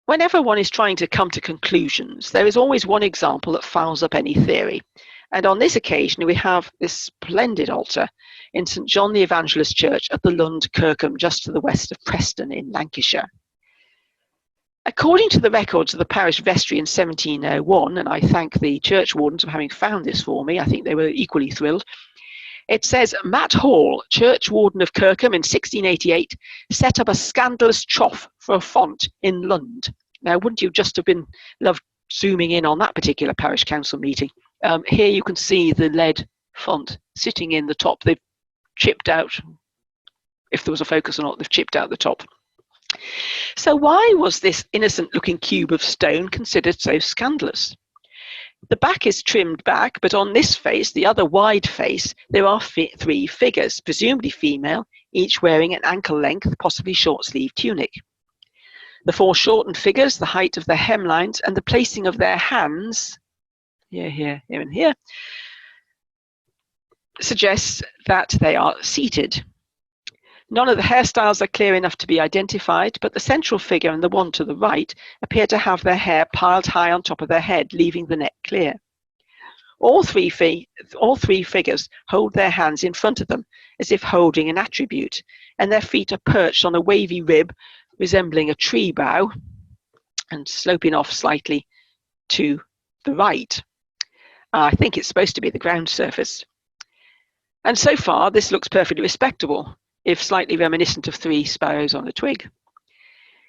whenever one is trying to come to conclusions, there is always one example that fouls up any theory. And on this occasion, we have this splendid altar in St. John the Evangelist Church at the Lund Kirkham, just to the west of Preston in Lancashire. According to the records of the parish vestry in 1701, and I thank the church wardens for having found this for me, I think they were equally thrilled, it says, Matt Hall, church warden of Kirkham in 1688, set up a scandalous trough for a font in Lund. Now, wouldn't you just have been loved zooming in on that particular parish council meeting? Here you can see the lead font sitting in the top. They've chipped out, if there was a focus or not, they've chipped out the top. So why was this innocent-looking cube of stone considered so scandalous? The back is trimmed back, but on this face, the other wide face, there are three figures, presumably female, each wearing an ankle-length, possibly short-sleeved tunic. The four shortened figures, the height of their hemlines, and the placing of their hands, here, and here, suggests that they are seated. None of the hairstyles are clear enough to be identified, but the central figure and the one to the right appear to have their hair piled high on top of their head, leaving the neck clear. All three figures hold their hands in front of them, as if holding an attribute, and their feet are perched on a wavy rib resembling a tree bough and sloping off slightly to the right. I think it's supposed to be the ground surface. And so far, this looks perfectly respectable, if slightly reminiscent of three sparrows on a twig.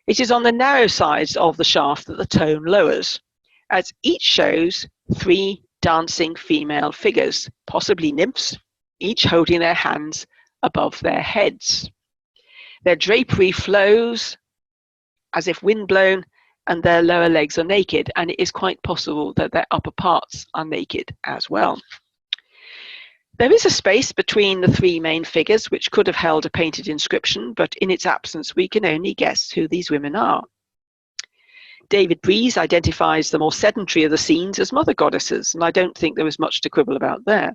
It is on the narrow sides of the shaft that the tone lowers, as each shows three dancing female figures, possibly nymphs, each holding their hands above their heads. Their drapery flows as if windblown, and their lower legs are naked, and it is quite possible that their upper parts are naked as well. There is a space between the three main figures which could have held a painted inscription, but in its absence we can only guess who these women are. David Breeze identifies the more sedentary of the scenes as mother goddesses, and I don't think there was much to quibble about there.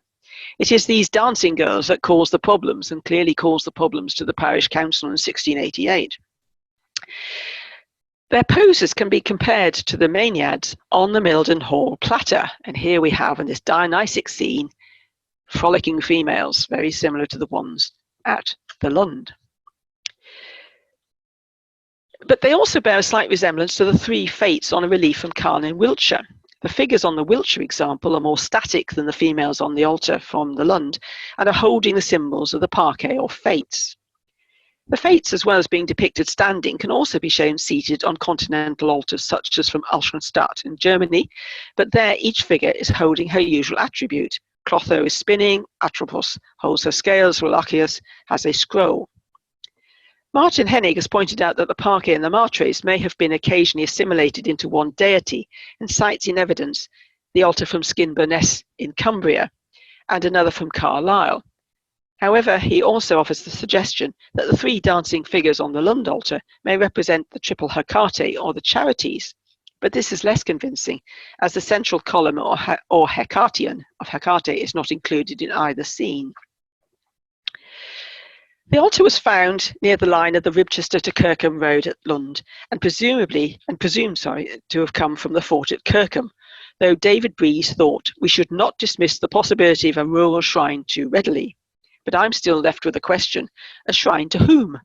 It is these dancing girls that cause the problems, and clearly caused the problems to the parish council in 1688. Their poses can be compared to the Maenads on the Milden Hall platter, and here we have in this Dionysic scene frolicking females, very similar to the ones at the Lund. But they also bear a slight resemblance to the three fates on a relief from Carn in Wiltshire. The figures on the Wiltshire example are more static than the females on the altar from the Lund, and are holding the symbols of the parquet or fates. The fates, as well as being depicted standing, can also be shown seated on continental altars such as from Alschenstadt in Germany, but there each figure is holding her usual attribute. Clotho is spinning, Atropos holds her scales, Rolachius has a scroll. Martin Hennig has pointed out that the parquet and the martres may have been occasionally assimilated into one deity, and cites in evidence the altar from Skinburness in Cumbria, and another from Carlisle. However, he also offers the suggestion that the 3 dancing figures on the Lund altar may represent the triple Hecate or the Charities, but this is less convincing, as the central column or Hecateon of Hecate is not included in either scene. The altar was found near the line of the Ribchester to Kirkham Road at Lund, and presumed to have come from the fort at Kirkham, though David Breeze thought we should not dismiss the possibility of a rural shrine too readily. But I'm still left with a question: a shrine to whom?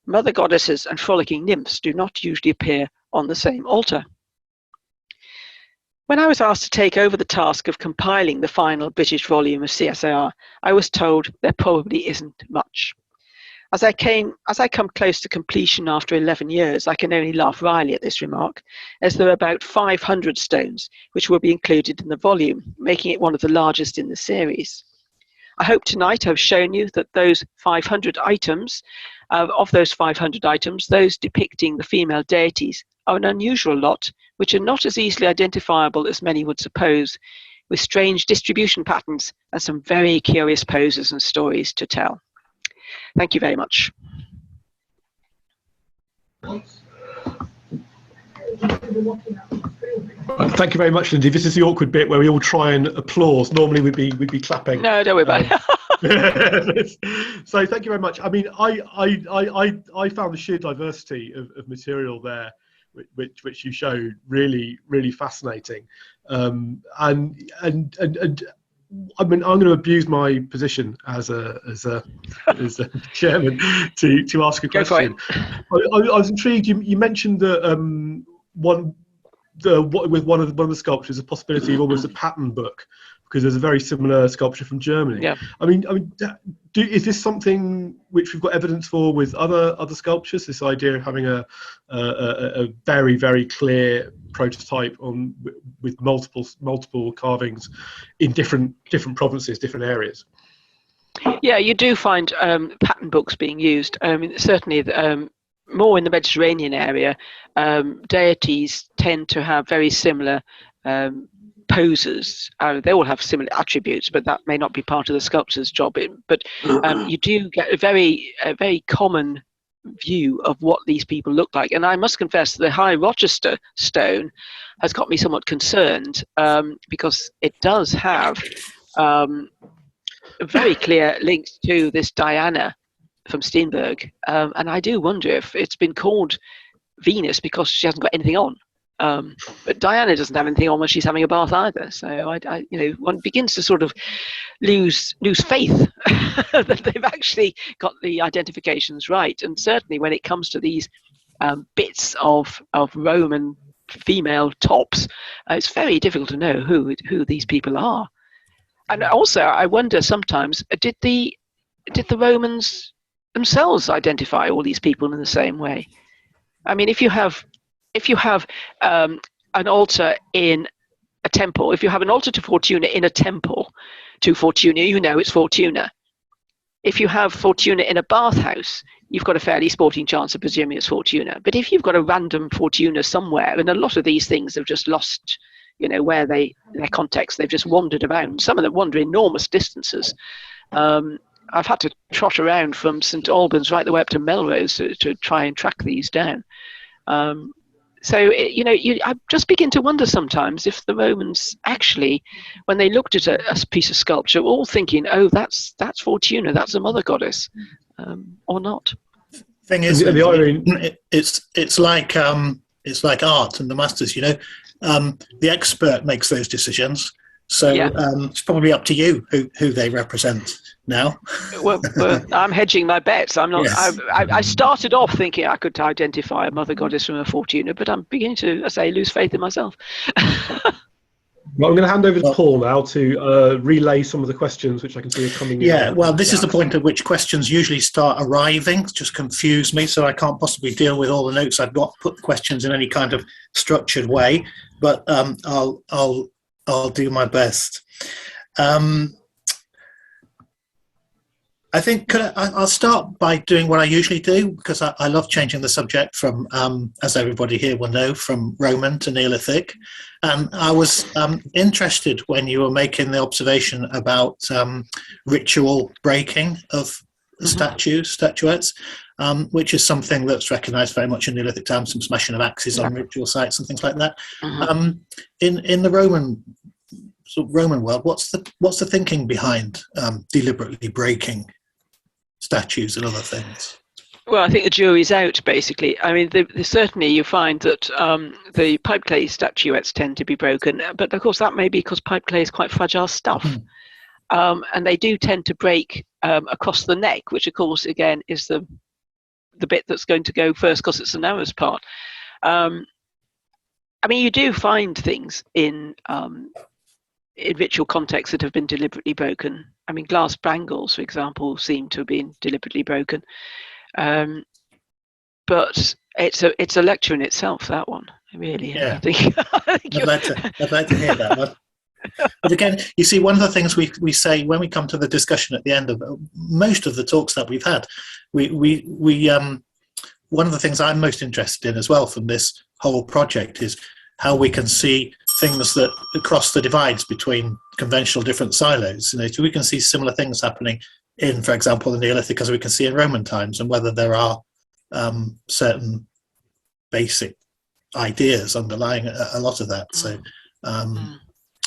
Mother goddesses and frolicking nymphs do not usually appear on the same altar. When I was asked to take over the task of compiling the final British volume of CSIR, I was told there probably isn't much. As I come close to completion after 11 years, I can only laugh wryly at this remark, as there are about 500 stones which will be included in the volume, making it one of the largest in the series. I hope tonight I've shown you that those 500 items, those depicting the female deities are an unusual lot, which are not as easily identifiable as many would suppose, with strange distribution patterns and some very curious poses and stories to tell. Thank you very much. Thank you very much, Lindsay. This is the awkward bit where we all try and applause. Normally we'd be clapping. No, don't worry about it. So thank you very much. I mean, I found the sheer diversity of material there, which you showed, really fascinating. And I mean, I'm going to abuse my position as a chairman to ask a question. I was intrigued. You mentioned that with one of the sculptures, a possibility of almost a pattern book, because there's a very similar sculpture from Germany. Yeah. I mean, is this something which we've got evidence for with other sculptures? This idea of having a very, very clear prototype with multiple carvings in different provinces, different areas. Yeah, you do find pattern books being used. Certainly, more in the Mediterranean area, deities tend to have very similar poses. They all have similar attributes, but that may not be part of the sculptor's job. But you do get a very common view of what these people look like. And I must confess, the High Rochester stone has got me somewhat concerned, because it does have very clear links to this Diana from Steenberg, and I do wonder if it's been called Venus because she hasn't got anything on. But Diana doesn't have anything on when she's having a bath either. So one begins to sort of lose faith that they've actually got the identifications right. And certainly when it comes to these bits of Roman female tops, it's very difficult to know who these people are. And also, I wonder sometimes, did the Romans themselves identify all these people in the same way? I mean, if you have an altar in a temple, if you have an altar to Fortuna in a temple to Fortuna, you know it's Fortuna. If you have Fortuna in a bathhouse, you've got a fairly sporting chance of presuming it's Fortuna. But if you've got a random Fortuna somewhere, and a lot of these things have just lost, where their context, they've just wandered around. Some of them wander enormous distances. I've had to trot around from St Albans right the way up to Melrose to try and track these down. I just begin to wonder sometimes if the Romans actually, when they looked at a piece of sculpture, were all thinking, "Oh, that's Fortuna, that's a mother goddess," or not. Thing is, it's like art and the masters. The expert makes those decisions. So yeah. It's probably up to you who they represent now. well, I'm hedging my bets. I'm not. Yes. I started off thinking I could identify a mother goddess from a Fortuna, but I'm beginning to, lose faith in myself. Well, I'm going to hand over to Paul now to relay some of the questions which I can see are coming in. Yeah, well, this is the point at which questions usually start arriving. Just confuse me, so I can't possibly deal with all the notes I've got, put the questions in any kind of structured way. But I'll do my best. I think I'll start by doing what I usually do, because I love changing the subject from, as everybody here will know, from Roman to Neolithic. And I was interested when you were making the observation about ritual breaking of statuettes, which is something that's recognised very much in Neolithic times, some smashing of axes on ritual sites and things like that. In the Roman world, what's the thinking behind deliberately breaking statues and other things? Well, I think the jury's out, basically. I mean, certainly you find that the pipe clay statuettes tend to be broken, but of course that may be because pipe clay is quite fragile stuff. And they do tend to break across the neck, which of course, again, is the bit that's going to go first because it's the narrowest part. I mean, you do find things in ritual contexts that have been deliberately broken. I mean, glass bangles, for example, seem to have been deliberately broken. But it's a lecture in itself, that one, really. Yeah. I think I'd like to hear that one. But again, you see, one of the things we say when we come to the discussion at the end of most of the talks that we've had, we one of the things I'm most interested in as well from this whole project is how we can see things that across the divides between conventional different silos. You know, so we can see similar things happening in, for example, the Neolithic as we can see in Roman times, and whether there are certain basic ideas underlying a lot of that. So it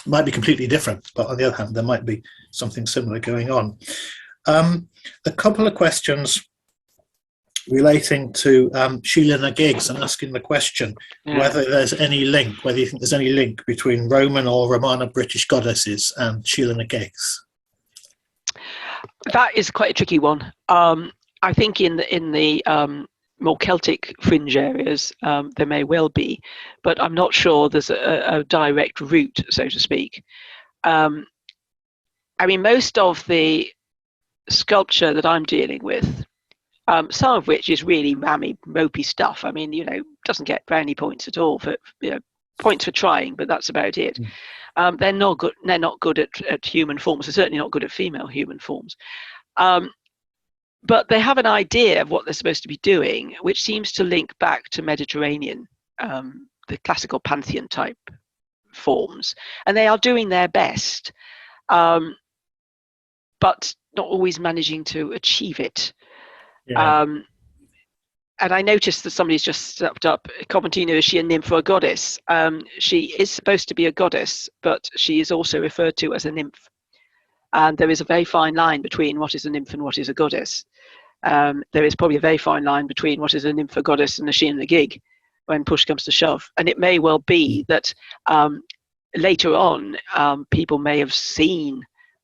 might be completely different, but on the other hand, there might be something similar going on. A couple of questions relating to Sheila Nagig's and asking the question whether there's any link, whether you think there's any link between Roman or Romana British goddesses and Sheila Nagig's. That is quite a tricky one. I think in the more Celtic fringe areas, there may well be, but I'm not sure there's a direct route, so to speak. I mean, most of the sculpture that I'm dealing with, some of which is really rammy, ropey stuff. I mean, doesn't get brownie points at all for points for trying, but that's about it. They're not good. They're not good at human forms. They're certainly not good at female human forms. But they have an idea of what they're supposed to be doing, which seems to link back to Mediterranean, the classical Pantheon type forms, and they are doing their best, but not always managing to achieve it. And I noticed that somebody's just stepped up. Copentina, is she a nymph or a goddess? She is supposed to be a goddess, but she is also referred to as a nymph. And there is a very fine line between what is a nymph and what is a goddess. There is probably a very fine line between what is a nymph, a goddess, and a she and a gig when push comes to shove. And it may well be that later on, people may have seen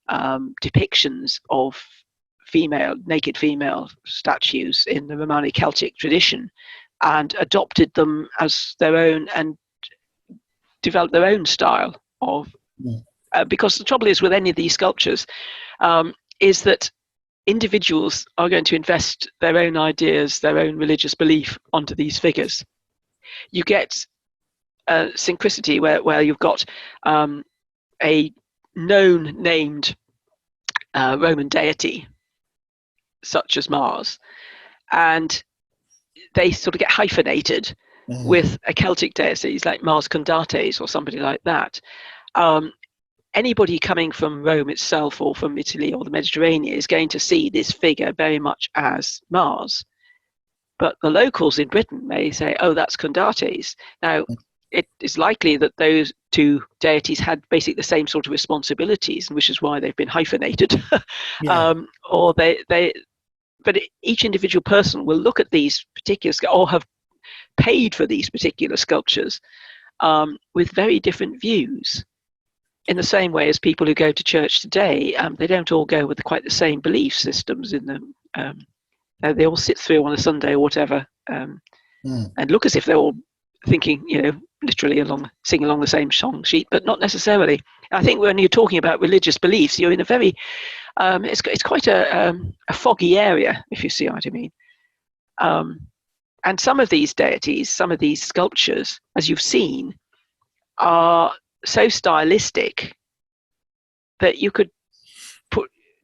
depictions of naked female statues in the Romani Celtic tradition and adopted them as their own and developed their own style of because the trouble is with any of these sculptures is that individuals are going to invest their own ideas, their own religious belief onto these figures. You get synchronicity where you've got a known named Roman deity such as Mars, and they sort of get hyphenated with a Celtic deities like Mars Condates or somebody like that. Anybody coming from Rome itself or from Italy or the Mediterranean is going to see this figure very much as Mars. But the locals in Britain may say, oh, that's Condates. Now, it is likely that those two deities had basically the same sort of responsibilities, which is why they've been hyphenated. But each individual person will look at these particular or have paid for these particular sculptures with very different views. In the same way as people who go to church today, they don't all go with quite the same belief systems in them. They all sit through on a Sunday or whatever and look as if they're all thinking, literally sing along the same song sheet, but not necessarily. I think when you're talking about religious beliefs, you're in a very it's quite a foggy area, if you see what I mean. And some of these deities, some of these sculptures, as you've seen, are so stylistic that you could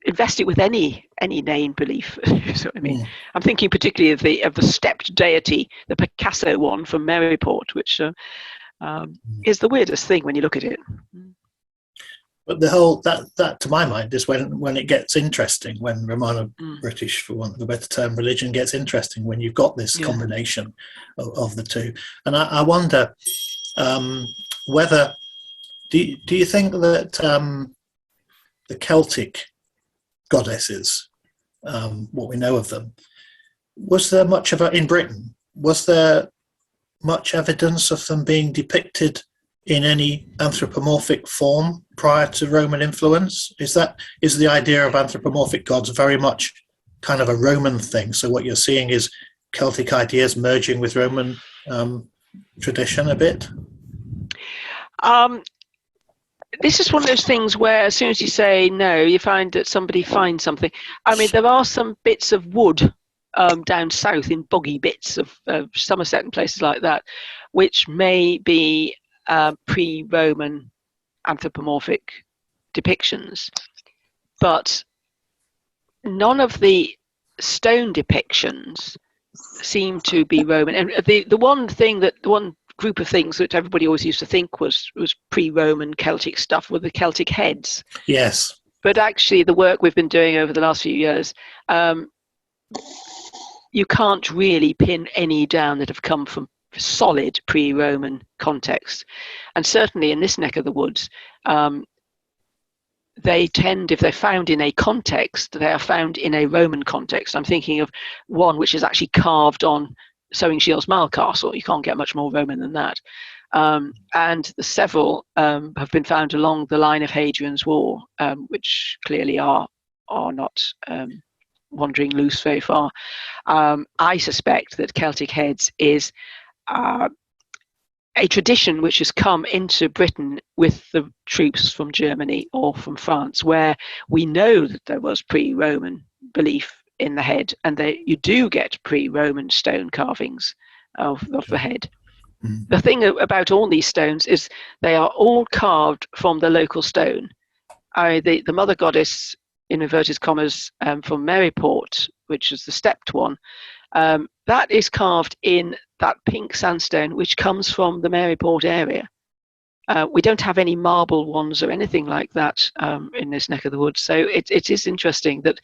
invest it with any name belief. So I mean, I'm thinking particularly of the stepped deity, the Picasso one from Maryport, which is the weirdest thing when you look at it. But the whole that to my mind is when it gets interesting, when Romano British, for want of a better term, religion gets interesting, when you've got this combination of the two. And I wonder whether do you think that the Celtic goddesses, what we know of them, was there much of in Britain? Was there much evidence of them being depicted in any anthropomorphic form prior to Roman influence? Is the idea of anthropomorphic gods very much kind of a Roman thing? So what you're seeing is Celtic ideas merging with Roman tradition a bit? This is one of those things where as soon as you say no, you find that somebody finds something. I mean, there are some bits of wood down south in boggy bits of Somerset and places like that, which may be pre-Roman anthropomorphic depictions, but none of the stone depictions seem to be Roman. And the one group of things that everybody always used to think was pre-Roman Celtic stuff were the Celtic heads. Yes. But actually, the work we've been doing over the last few years, you can't really pin any down that have come from solid pre-Roman context. And certainly in this neck of the woods, they tend, if they're found in a context, they are found in a Roman context. I'm thinking of one which is actually carved on Sowing Shields Mile Castle. You can't get much more Roman than that. And the several have been found along the line of Hadrian's Wall, which clearly are not wandering loose very far. I suspect that Celtic heads is a tradition which has come into Britain with the troops from Germany or from France, where we know that there was pre-Roman belief in the head, and you do get pre-Roman stone carvings of the head. The thing about all these stones is they are all carved from the local stone. The mother goddess, in inverted commas, from Maryport, which is the stepped one, that is carved in that pink sandstone which comes from the Maryport area. We don't have any marble ones or anything like that in this neck of the woods. So it is interesting that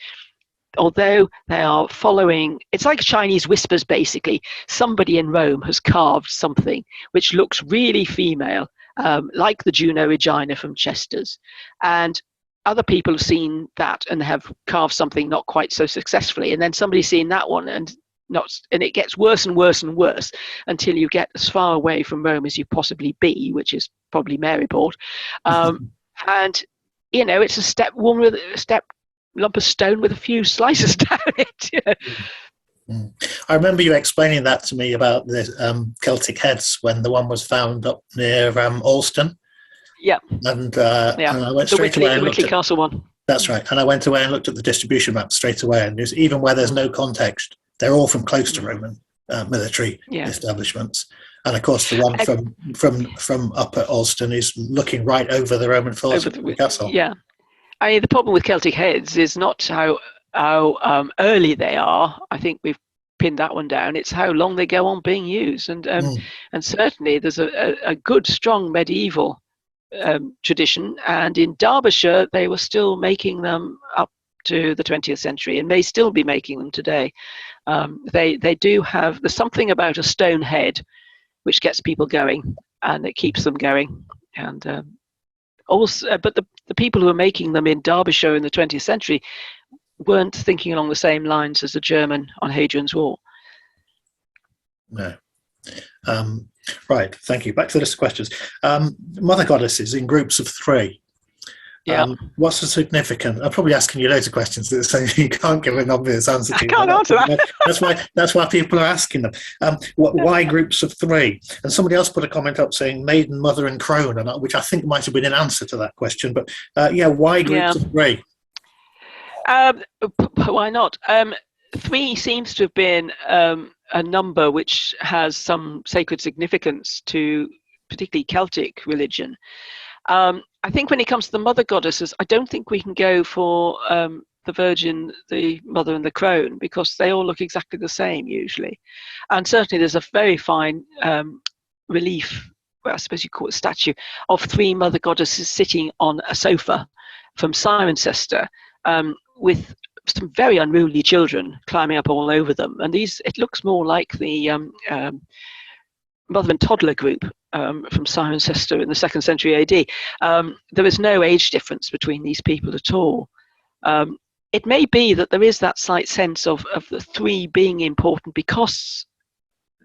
although they are following, it's like Chinese whispers basically. Somebody in Rome has carved something which looks really female, like the Juno Regina from Chester's. And other people have seen that and have carved something not quite so successfully. And then somebody's seen that one and it gets worse and worse and worse until you get as far away from Rome as you possibly be, which is probably Maryport. And, it's a step one with a step lump of stone with a few slices down it. I remember you explaining that to me about the Celtic heads when the one was found up near Alston. Yeah. And I went straight away and looked Whitley at Castle one. That's right. And I went away and looked at the distribution map straight away, and even where there's no context, they're all from close to Roman military establishments. And of course, the one from up at Alston is looking right over the Roman forts of the castle. Yeah. I mean, the problem with Celtic heads is not how early they are. I think we've pinned that one down. It's how long they go on being used. And certainly there's a good, strong medieval tradition. And in Derbyshire, they were still making them up to the 20th century and may still be making them today. They do have, there's something about a stone head which gets people going and it keeps them going. And also, but the people who were making them in Derbyshire in the 20th century weren't thinking along the same lines as the German on Hadrian's Wall. No. Right, thank you. Back to the list of questions. Mother goddesses in groups of 3. What's the significance? I'm probably asking you loads of questions that you can't give an obvious answer to. I can't answer that. That's why people are asking them. Why groups of 3? And somebody else put a comment up saying maiden, mother, and crone, which I think might have been an answer to that question. But why groups of 3? Why not? 3 seems to have been a number which has some sacred significance to particularly Celtic religion. I think when it comes to the mother goddesses, I don't think we can go for the Virgin, the Mother, and the Crone, because they all look exactly the same usually. And certainly there's a very fine relief, well, I suppose you call it a statue, of 3 mother goddesses sitting on a sofa from Cirencester, with some very unruly children climbing up all over them. And it looks more like the mother and toddler group from Cirencester in the 2nd century AD. There is no age difference between these people at all. It may be that there is that slight sense of the 3 being important because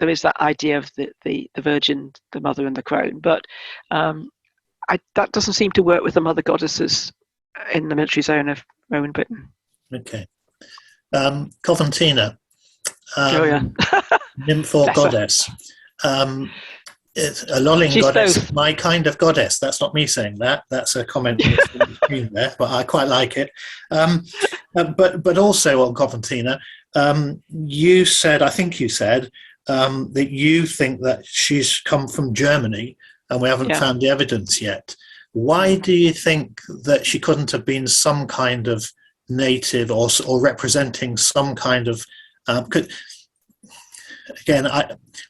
there is that idea of the Virgin, the Mother, and the Crone. But that doesn't seem to work with the mother goddesses in the military zone of Roman Britain. Okay. Copentina. Oh, yeah. Nymph or goddess. It's a lolling She's goddess, both. my kind of goddess. That's not me saying that. That's a comment that's there, but I quite like it. But also on Copentina, you said, I think you said, that you think that she's come from Germany, and we haven't found the evidence yet. Why do you think that she couldn't have been some kind of native or representing some kind of? Again,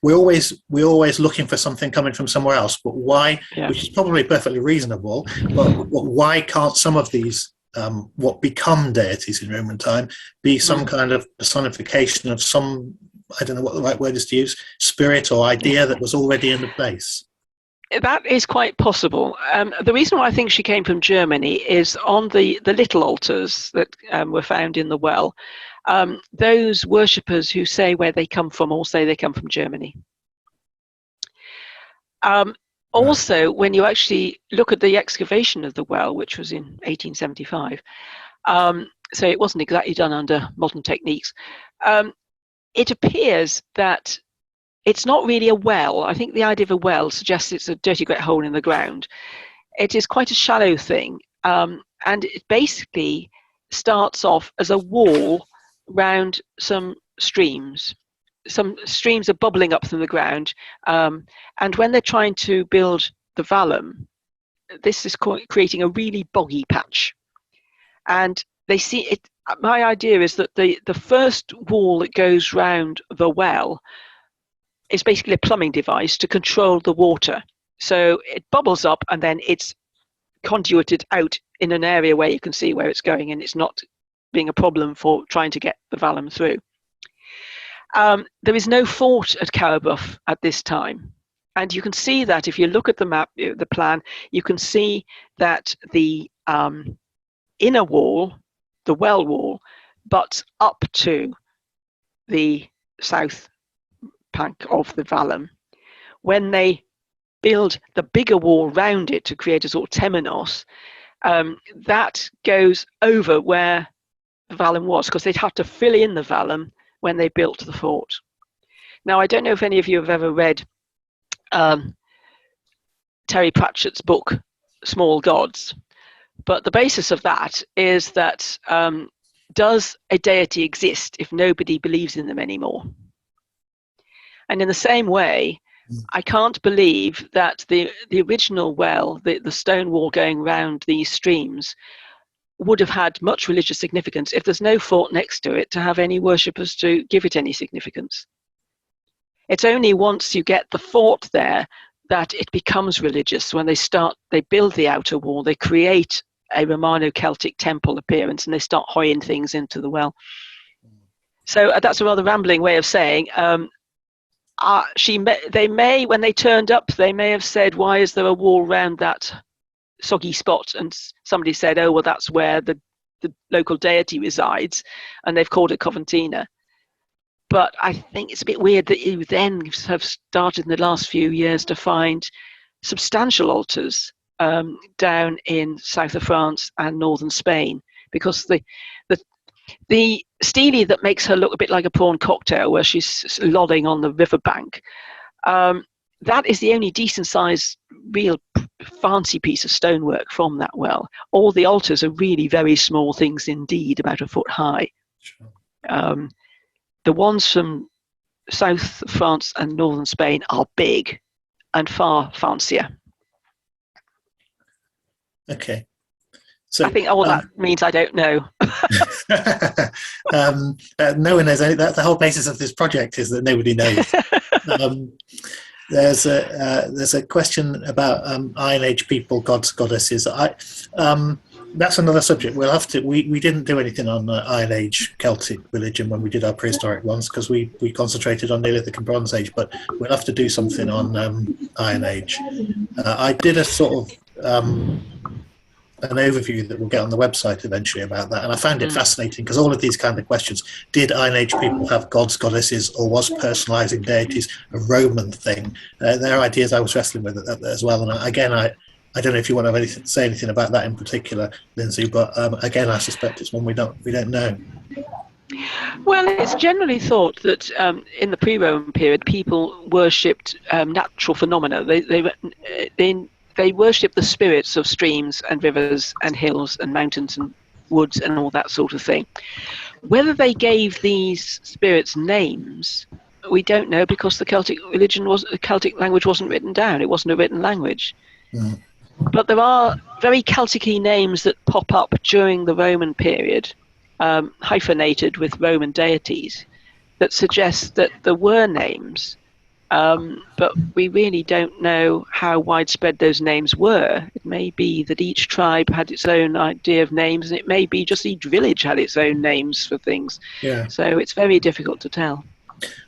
we're always looking for something coming from somewhere else. But why? Yeah. Which is probably perfectly reasonable. But why can't some of these what become deities in Roman time be some kind of personification of some, I don't know what the right word is to use, spirit or idea that was already in the place? That is quite possible. The reason why I think she came from Germany is on the little altars that were found in the well, those worshippers who say where they come from all say they come from Germany. Also, when you actually look at the excavation of the well, which was in 1875, so it wasn't exactly done under modern techniques, it appears that it's not really a well. I think the idea of a well suggests it's a dirty great hole in the ground. It is quite a shallow thing, and it basically starts off as a wall round some streams. Some streams are bubbling up from the ground, and when they're trying to build the vallum, this is creating a really boggy patch. And they see it. My idea is that the first wall that goes round the well is basically a plumbing device to control the water. So it bubbles up and then it's conduited out in an area where you can see where it's going, and it's not being a problem for trying to get the vallum through. There is no fort at Cariboff at this time. And you can see that if you look at the map, the plan, you can see that the inner wall, the well wall, butts up to the south bank of the vallum. When they build the bigger wall round it to create a sort of temenos, that goes over where the vallum was, because they'd have to fill in the vallum when they built the fort. Now, I don't know if any of you have ever read Terry Pratchett's book, Small Gods, but the basis of that is that does a deity exist if nobody believes in them anymore? And in the same way, I can't believe that the original well, the stone wall going round these streams, would have had much religious significance if there's no fort next to it to have any worshippers to give it any significance. It's only once you get the fort there that it becomes religious. When they build the outer wall, they create a Romano-Celtic temple appearance, and they start hoying things into the well. So that's a rather rambling way of saying, they may, when they turned up, they may have said, why is there a wall round that soggy spot? And somebody said, oh, well, that's where the local deity resides, and they've called it Copentina. But I think it's a bit weird that you then have started in the last few years to find substantial altars down in south of France and northern Spain, because the stele that makes her look a bit like a prawn cocktail, where she's lolling on the riverbank, that is the only decent sized, real fancy piece of stonework from that well. All the altars are really very small things indeed, about a foot high. Sure. The ones from south France and northern Spain are big and far fancier. Okay. So, I think that means I don't know. no one knows. That's the whole basis of this project, is that nobody knows. There's a question about Iron Age people, gods, goddesses. That's another subject. We'll have to. We didn't do anything on Iron Age Celtic religion when we did our prehistoric ones, because we concentrated on Neolithic and Bronze Age. But we'll have to do something on Iron Age. I did a sort of an overview that we'll get on the website eventually about that, and I found it fascinating, because all of these kind of questions: did Iron Age people have gods, goddesses, or was personalizing deities a Roman thing? They're ideas I was wrestling with as well. And again, I don't know if you want to say anything about that in particular, Lindsay, but again, I suspect it's one we don't know. Well, it's generally thought that in the pre-Roman period, people worshipped natural phenomena. They worshipped the spirits of streams and rivers and hills and mountains and woods and all that sort of thing. Whether they gave these spirits names, we don't know, because the Celtic language wasn't written down. It wasn't a written language. Mm. But there are very Celtic-y names that pop up during the Roman period, hyphenated with Roman deities, that suggest that there were names. But we really don't know how widespread those names were. It may be that each tribe had its own idea of names, and it may be just each village had its own names for things. Yeah. So it's very difficult to tell.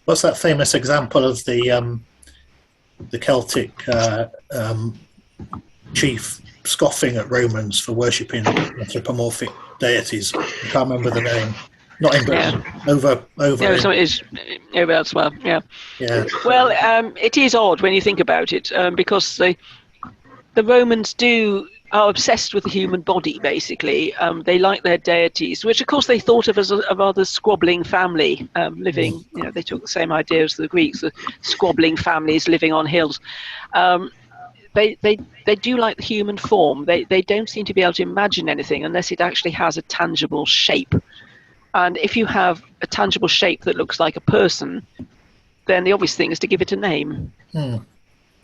What's that famous example of the Celtic chief scoffing at Romans for worshipping anthropomorphic deities? I can't remember the name. Not in Britain. Yeah. Over. Yeah, so it is over elsewhere. Yeah. Yeah. Well, it is odd when you think about it, because the Romans are obsessed with the human body. Basically, they like their deities, which of course they thought of as a rather squabbling family living. You know, they took the same idea as the Greeks, the squabbling families living on hills. They do like the human form. They don't seem to be able to imagine anything unless it actually has a tangible shape. And if you have a tangible shape that looks like a person, then the obvious thing is to give it a name.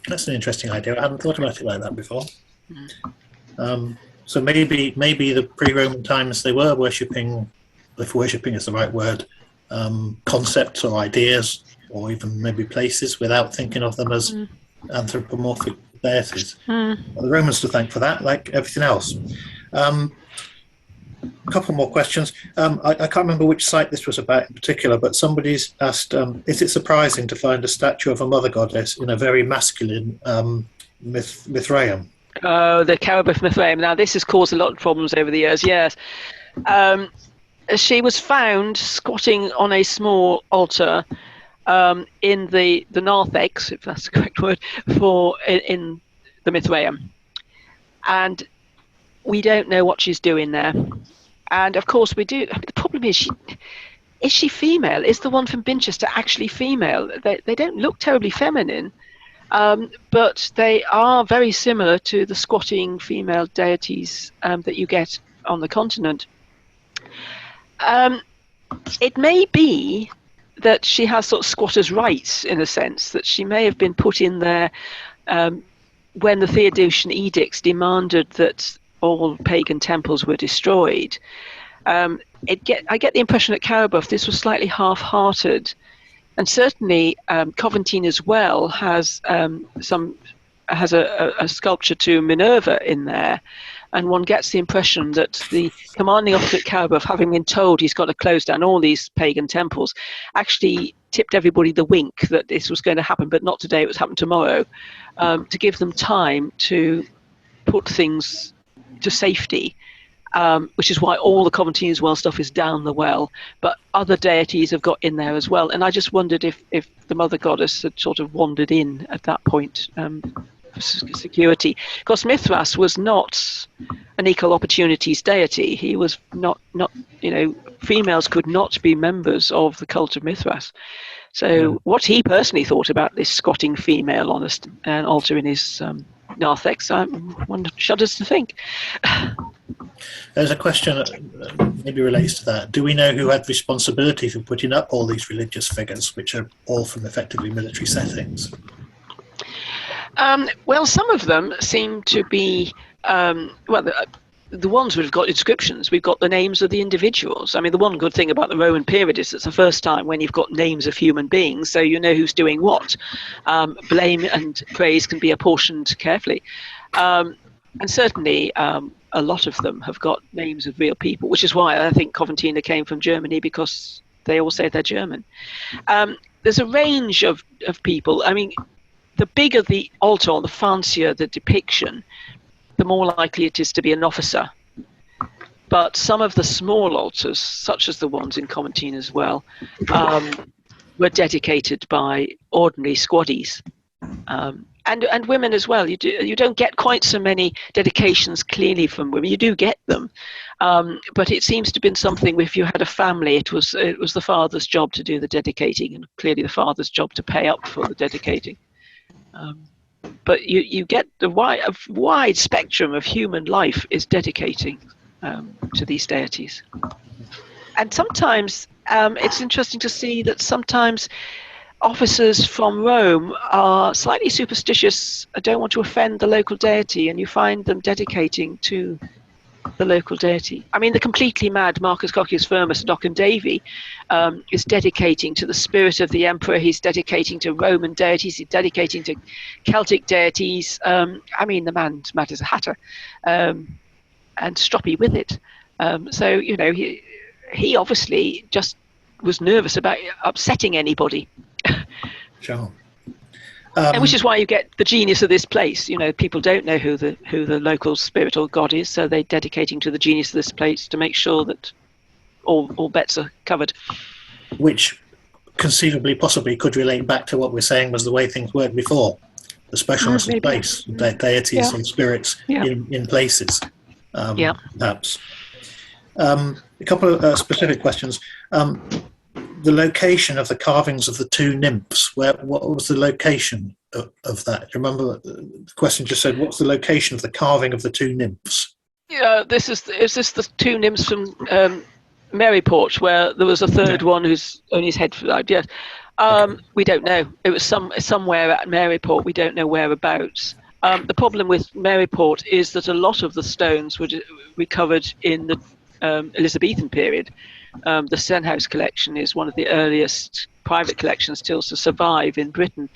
That's an interesting idea. I hadn't thought about it like that before. So maybe the pre-Roman times they were worshipping, if worshipping is the right word, concepts or ideas, or even maybe places, without thinking of them as anthropomorphic deities. Well, the Romans to thank for that, like everything else. A couple more questions. I can't remember which site this was about in particular, but somebody's asked, is it surprising to find a statue of a mother goddess in a very masculine Mithraeum? Oh, the Cariboff Mithraeum. Now, this has caused a lot of problems over the years, yes. She was found squatting on a small altar in the narthex, if that's the correct word, in the Mithraeum. And we don't know what she's doing there. And of course we do. The problem is she female? Is the one from Binchester actually female? They don't look terribly feminine, but they are very similar to the squatting female deities that you get on the continent. It may be that she has sort of squatter's rights, in a sense, that she may have been put in there when the Theodosian edicts demanded that all pagan temples were destroyed. I get the impression at Cariboff this was slightly half-hearted, and certainly Copentina as well has a sculpture to Minerva in there, and one gets the impression that the commanding officer at Cariboff, having been told he's got to close down all these pagan temples, actually tipped everybody the wink that this was going to happen, but not today, it was happen tomorrow, to give them time to put things to safety, which is why all the Copentina as well stuff is down the well, but other deities have got in there as well. And I just wondered if the mother goddess had sort of wandered in at that point for security. Because Mithras was not an equal opportunities deity. He was not females could not be members of the cult of Mithras. So what he personally thought about this squatting female on an altar in his narthex, one shudders to think. There's a question that maybe relates to that. Do we know who had responsibility for putting up all these religious figures, which are all from effectively military settings? Well, some of them seem to be, the ones we've got inscriptions, we've got the names of the individuals. I mean, the one good thing about the Roman period is it's the first time when you've got names of human beings, so you know who's doing what. Blame and praise can be apportioned carefully. And certainly a lot of them have got names of real people, which is why I think Copentina came from Germany, because they all say they're German. There's a range of people. I mean, the bigger the altar, or the fancier the depiction, the more likely it is to be an officer. But some of the small altars, such as the ones in Copentina as well, were dedicated by ordinary squaddies. And women as well. You don't get quite so many dedications clearly from women. You do get them, but it seems to have been something. If you had a family, it was the father's job to do the dedicating, and clearly the father's job to pay up for the dedicating. But you get a wide spectrum of human life is dedicating to these deities. And sometimes it's interesting to see that sometimes officers from Rome are slightly superstitious, don't want to offend the local deity, and you find them dedicating to the local deity. I mean, the completely mad Marcus Coccus Firmus at Occam Davy is dedicating to the spirit of the emperor. He's dedicating to Roman deities. He's dedicating to Celtic deities. I mean, the man's mad as a hatter, and stroppy with it. So, you know, he obviously just was nervous about upsetting anybody. Sure. And which is why you get the genius of this place. You know, people don't know who the local spirit or god is, so they're dedicating to the genius of this place to make sure that all bets are covered. Which conceivably, possibly, could relate back to what we're saying was the way things worked before. The specialness of place, deities and spirits in places. Perhaps. A couple of specific questions. The location of the carvings of the two nymphs, what was the location of that? Do you remember the question just said, what's the location of the carving of the two nymphs? Yeah, is this the two nymphs from Maryport, where there was a third one whose only his head died? Yes. We don't know. It was somewhere at Maryport. We don't know whereabouts. The problem with Maryport is that a lot of the stones were recovered in the Elizabethan period. The Stenhouse collection is one of the earliest private collections still to survive in Britain,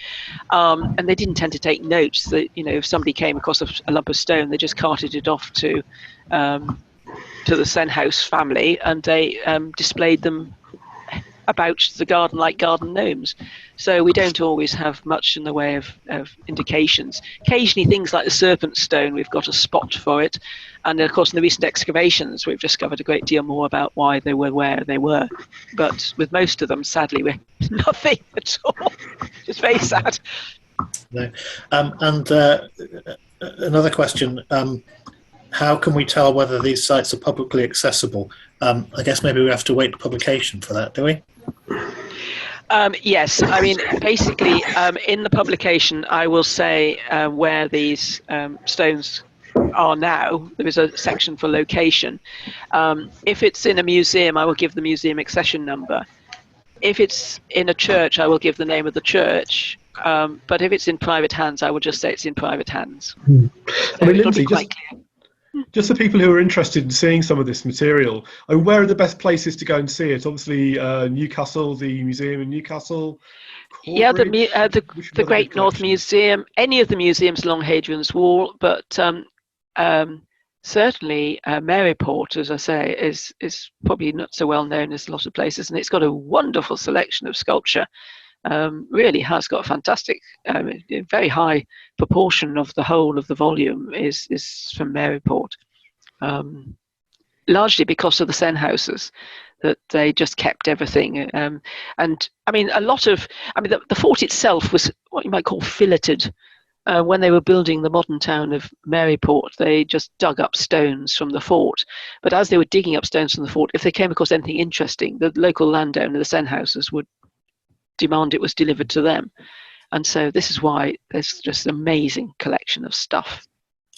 and they didn't tend to take notes. That, you know, if somebody came across a lump of stone, they just carted it off to the Stenhouse family, and they displayed them about the garden like garden gnomes. So we don't always have much in the way of indications. Occasionally things like the serpent stone, we've got a spot for it. And of course in the recent excavations we've discovered a great deal more about why they were where they were. But with most of them, sadly, we're nothing at all. It's very sad. No. And another question, how can we tell whether these sites are publicly accessible? I guess maybe we have to wait for publication for that, do we? Yes, I mean, basically, in the publication, I will say where these stones are now. There is a section for location. If it's in a museum, I will give the museum accession number. If it's in a church, I will give the name of the church. But if it's in private hands, I will just say it's in private hands. So I mean, Lindsay, just for people who are interested in seeing some of this material, where are the best places to go and see it? Obviously, Newcastle, the museum in Newcastle. Yeah, the Great North Museum, any of the museums along Hadrian's Wall, but certainly Maryport, as I say, is probably not so well known as a lot of places, and it's got a wonderful selection of sculpture. Really has got a fantastic, very high proportion of the whole of the volume is from Maryport, largely because of the Senhouses, that they just kept everything. And I mean, the fort itself was what you might call filleted. When they were building the modern town of Maryport, they just dug up stones from the fort. But as they were digging up stones from the fort, if they came across anything interesting, the local landowner, the Senhouses, would demand it was delivered to them. And so this is why there's just an amazing collection of stuff.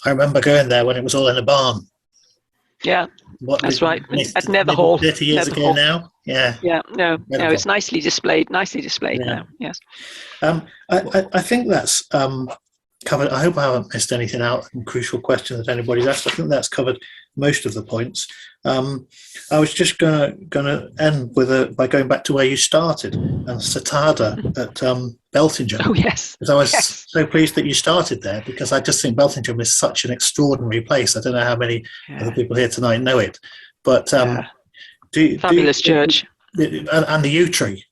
I remember going there when it was all in a barn. Yeah, that's right. At Netherhall. 30 years ago now. Yeah. Yeah, no, it's nicely displayed now, yes. I think that's covered. I hope I haven't missed anything out, crucial question that anybody's asked. I think that's covered most of the points. I was just going to end by going back to where you started, and Sidata at Beltingham. Oh, yes. Because I was so pleased that you started there, because I just think Beltingham is such an extraordinary place. I don't know how many other people here tonight know it, but fabulous church. And the yew tree,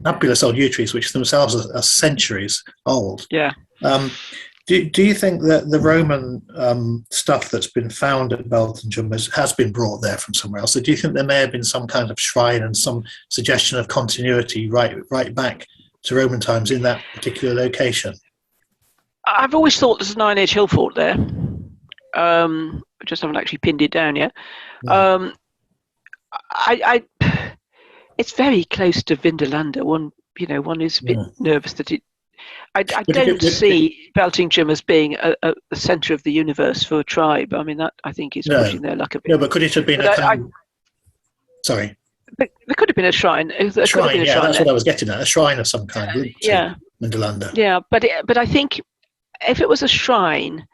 fabulous old yew trees, which themselves are centuries old. Yeah. Do you think that the Roman stuff that's been found at Beltingham has been brought there from somewhere else? So do you think there may have been some kind of shrine and some suggestion of continuity right back to Roman times in that particular location? I've always thought there's a 9-Age hill fort there. I just haven't actually pinned it down yet. Yeah. It's very close to Vindolanda. One is a bit nervous that it. I don't see Beltingham as being the centre of the universe for a tribe. I mean, that I think is pushing their luck a bit. No, but could it have been sorry. There could have been a shrine. That's what I was getting at. A shrine of some kind linked to Vindolanda. Yeah, but I think if it was a shrine,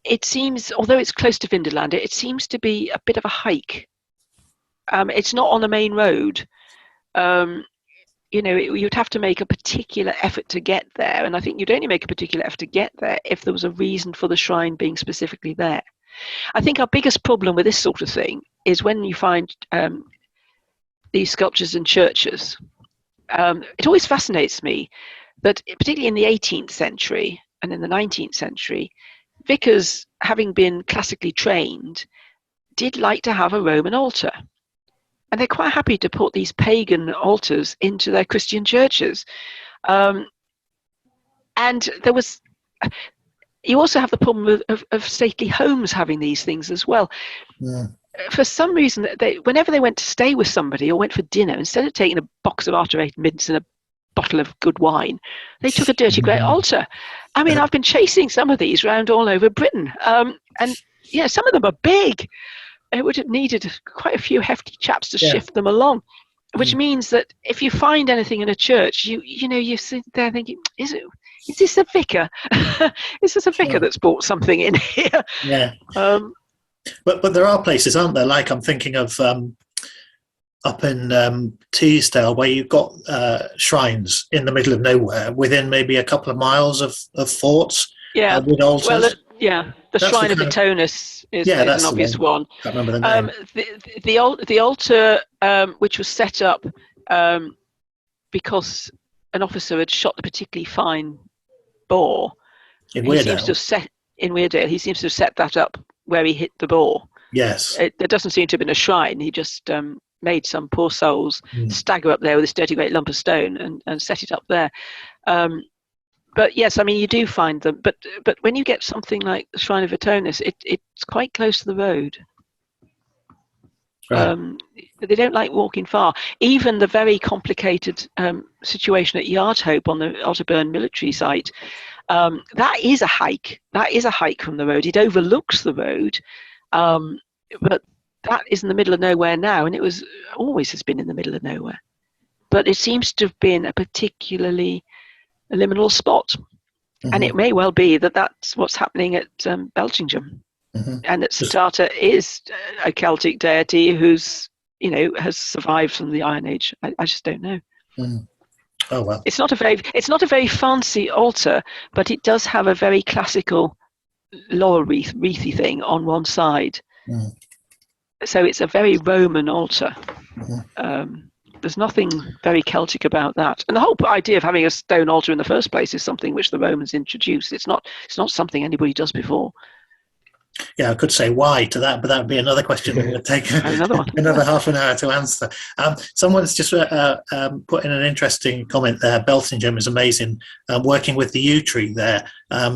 it seems, although it's close to Vindolanda, it seems to be a bit of a hike. It's not on the main road. You'd have to make a particular effort to get there, and I think you'd only make a particular effort to get there if there was a reason for the shrine being specifically there. I think our biggest problem with this sort of thing is when you find these sculptures in churches. It always fascinates me that, particularly in the 18th century and in the 19th century, vicars, having been classically trained, did like to have a Roman altar. And they're quite happy to put these pagan altars into their Christian churches. And there was, you also have the problem of stately homes having these things as well. Yeah. For some reason, whenever they went to stay with somebody or went for dinner, instead of taking a box of artefact mints and a bottle of good wine, they took a dirty grey altar. I mean, I've been chasing some of these around all over Britain. And some of them are big. It would have needed quite a few hefty chaps to shift them along, which means that if you find anything in a church, you sit there thinking, is this a vicar? Is this a vicar that's brought something in here? Yeah. But there are places, aren't there? Like I'm thinking of up in Teesdale, where you've got shrines in the middle of nowhere, within maybe a couple of miles of forts. Yeah. With altars. Well, the Shrine of Atonus is an obvious one. I can't remember the name. The altar, which was set up because an officer had shot a particularly fine boar. In Weardale. He seems to have set that up where he hit the boar. Yes. There doesn't seem to have been a shrine. He just made some poor souls stagger up there with this dirty great lump of stone and set it up there. But yes, I mean, you do find them. But when you get something like the Shrine of Atonus, it's quite close to the road. Right. They don't like walking far. Even the very complicated situation at Yardhope on the Otterburn military site, that is a hike. That is a hike from the road. It overlooks the road, but that is in the middle of nowhere now, and it always has been in the middle of nowhere. But it seems to have been a particularly liminal spot, and it may well be that that's what's happening at Beltingham, and that Sidata is a Celtic deity who's has survived from the Iron Age. I just don't know. Oh well, it's not a very fancy altar, but it does have a very classical laurel wreathy thing on one side. So it's a very Roman altar. There's nothing very Celtic about that. And the whole idea of having a stone altar in the first place is something which the Romans introduced. It's not something anybody does before. Yeah, I could say why to that, but that would be another question that would take another half an hour to answer. Someone's just put in an interesting comment there. Beltingham is amazing. Working with the yew tree there.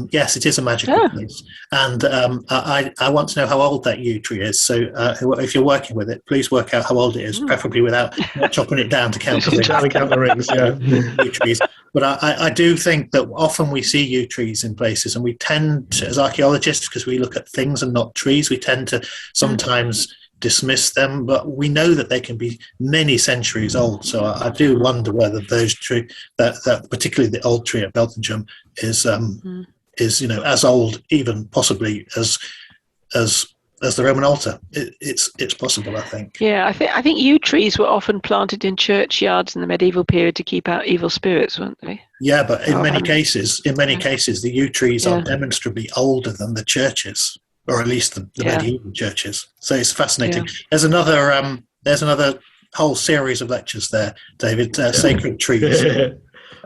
Yes, it is a magical place. And I want to know how old that yew tree is. So if you're working with it, please work out how old it is, preferably without chopping it down to count the rings. Yew trees. But I do think that often we see yew trees in places, and we tend to, as archaeologists, because we look at things and not trees, we tend to sometimes dismiss them, but we know that they can be many centuries old. So I do wonder whether those trees, that particularly the old tree at Beltingham, is as old, even possibly as as the Roman altar. It's possible, I think. Yeah, I think yew trees were often planted in churchyards in the medieval period to keep out evil spirits, weren't they? Yeah, but in many cases, the yew trees are demonstrably older than the churches, or at least the medieval churches. So it's fascinating. There's another whole series of lectures there, David. Sacred trees.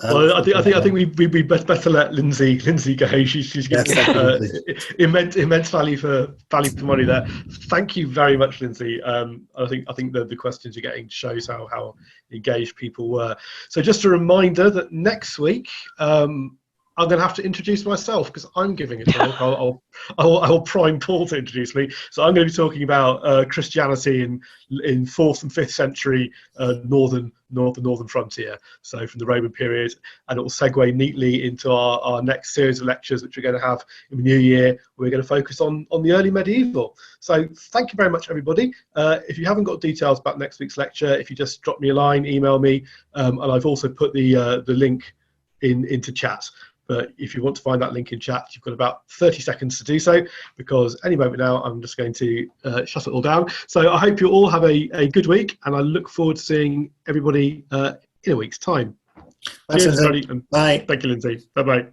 Well, I think we better let Lindsay go. She's given immense value for money there. Thank you very much, Lindsay. I think the questions you're getting shows how engaged people were. So just a reminder that next week I'm going to have to introduce myself because I'm giving a talk. I'll prime Paul to introduce me. So I'm going to be talking about Christianity in 4th and 5th century northern frontier. So from the Roman period, and it will segue neatly into our next series of lectures, which we're going to have in the new year. We're going to focus on the early medieval. So thank you very much, everybody. If you haven't got details about next week's lecture, if you just drop me a line, email me, and I've also put the link into chat. But if you want to find that link in chat, you've got about 30 seconds to do so, because any moment now, I'm just going to shut it all down. So I hope you all have a good week, and I look forward to seeing everybody in a week's time. Cheers, everybody, and bye. Thank you, Lindsay. Bye-bye.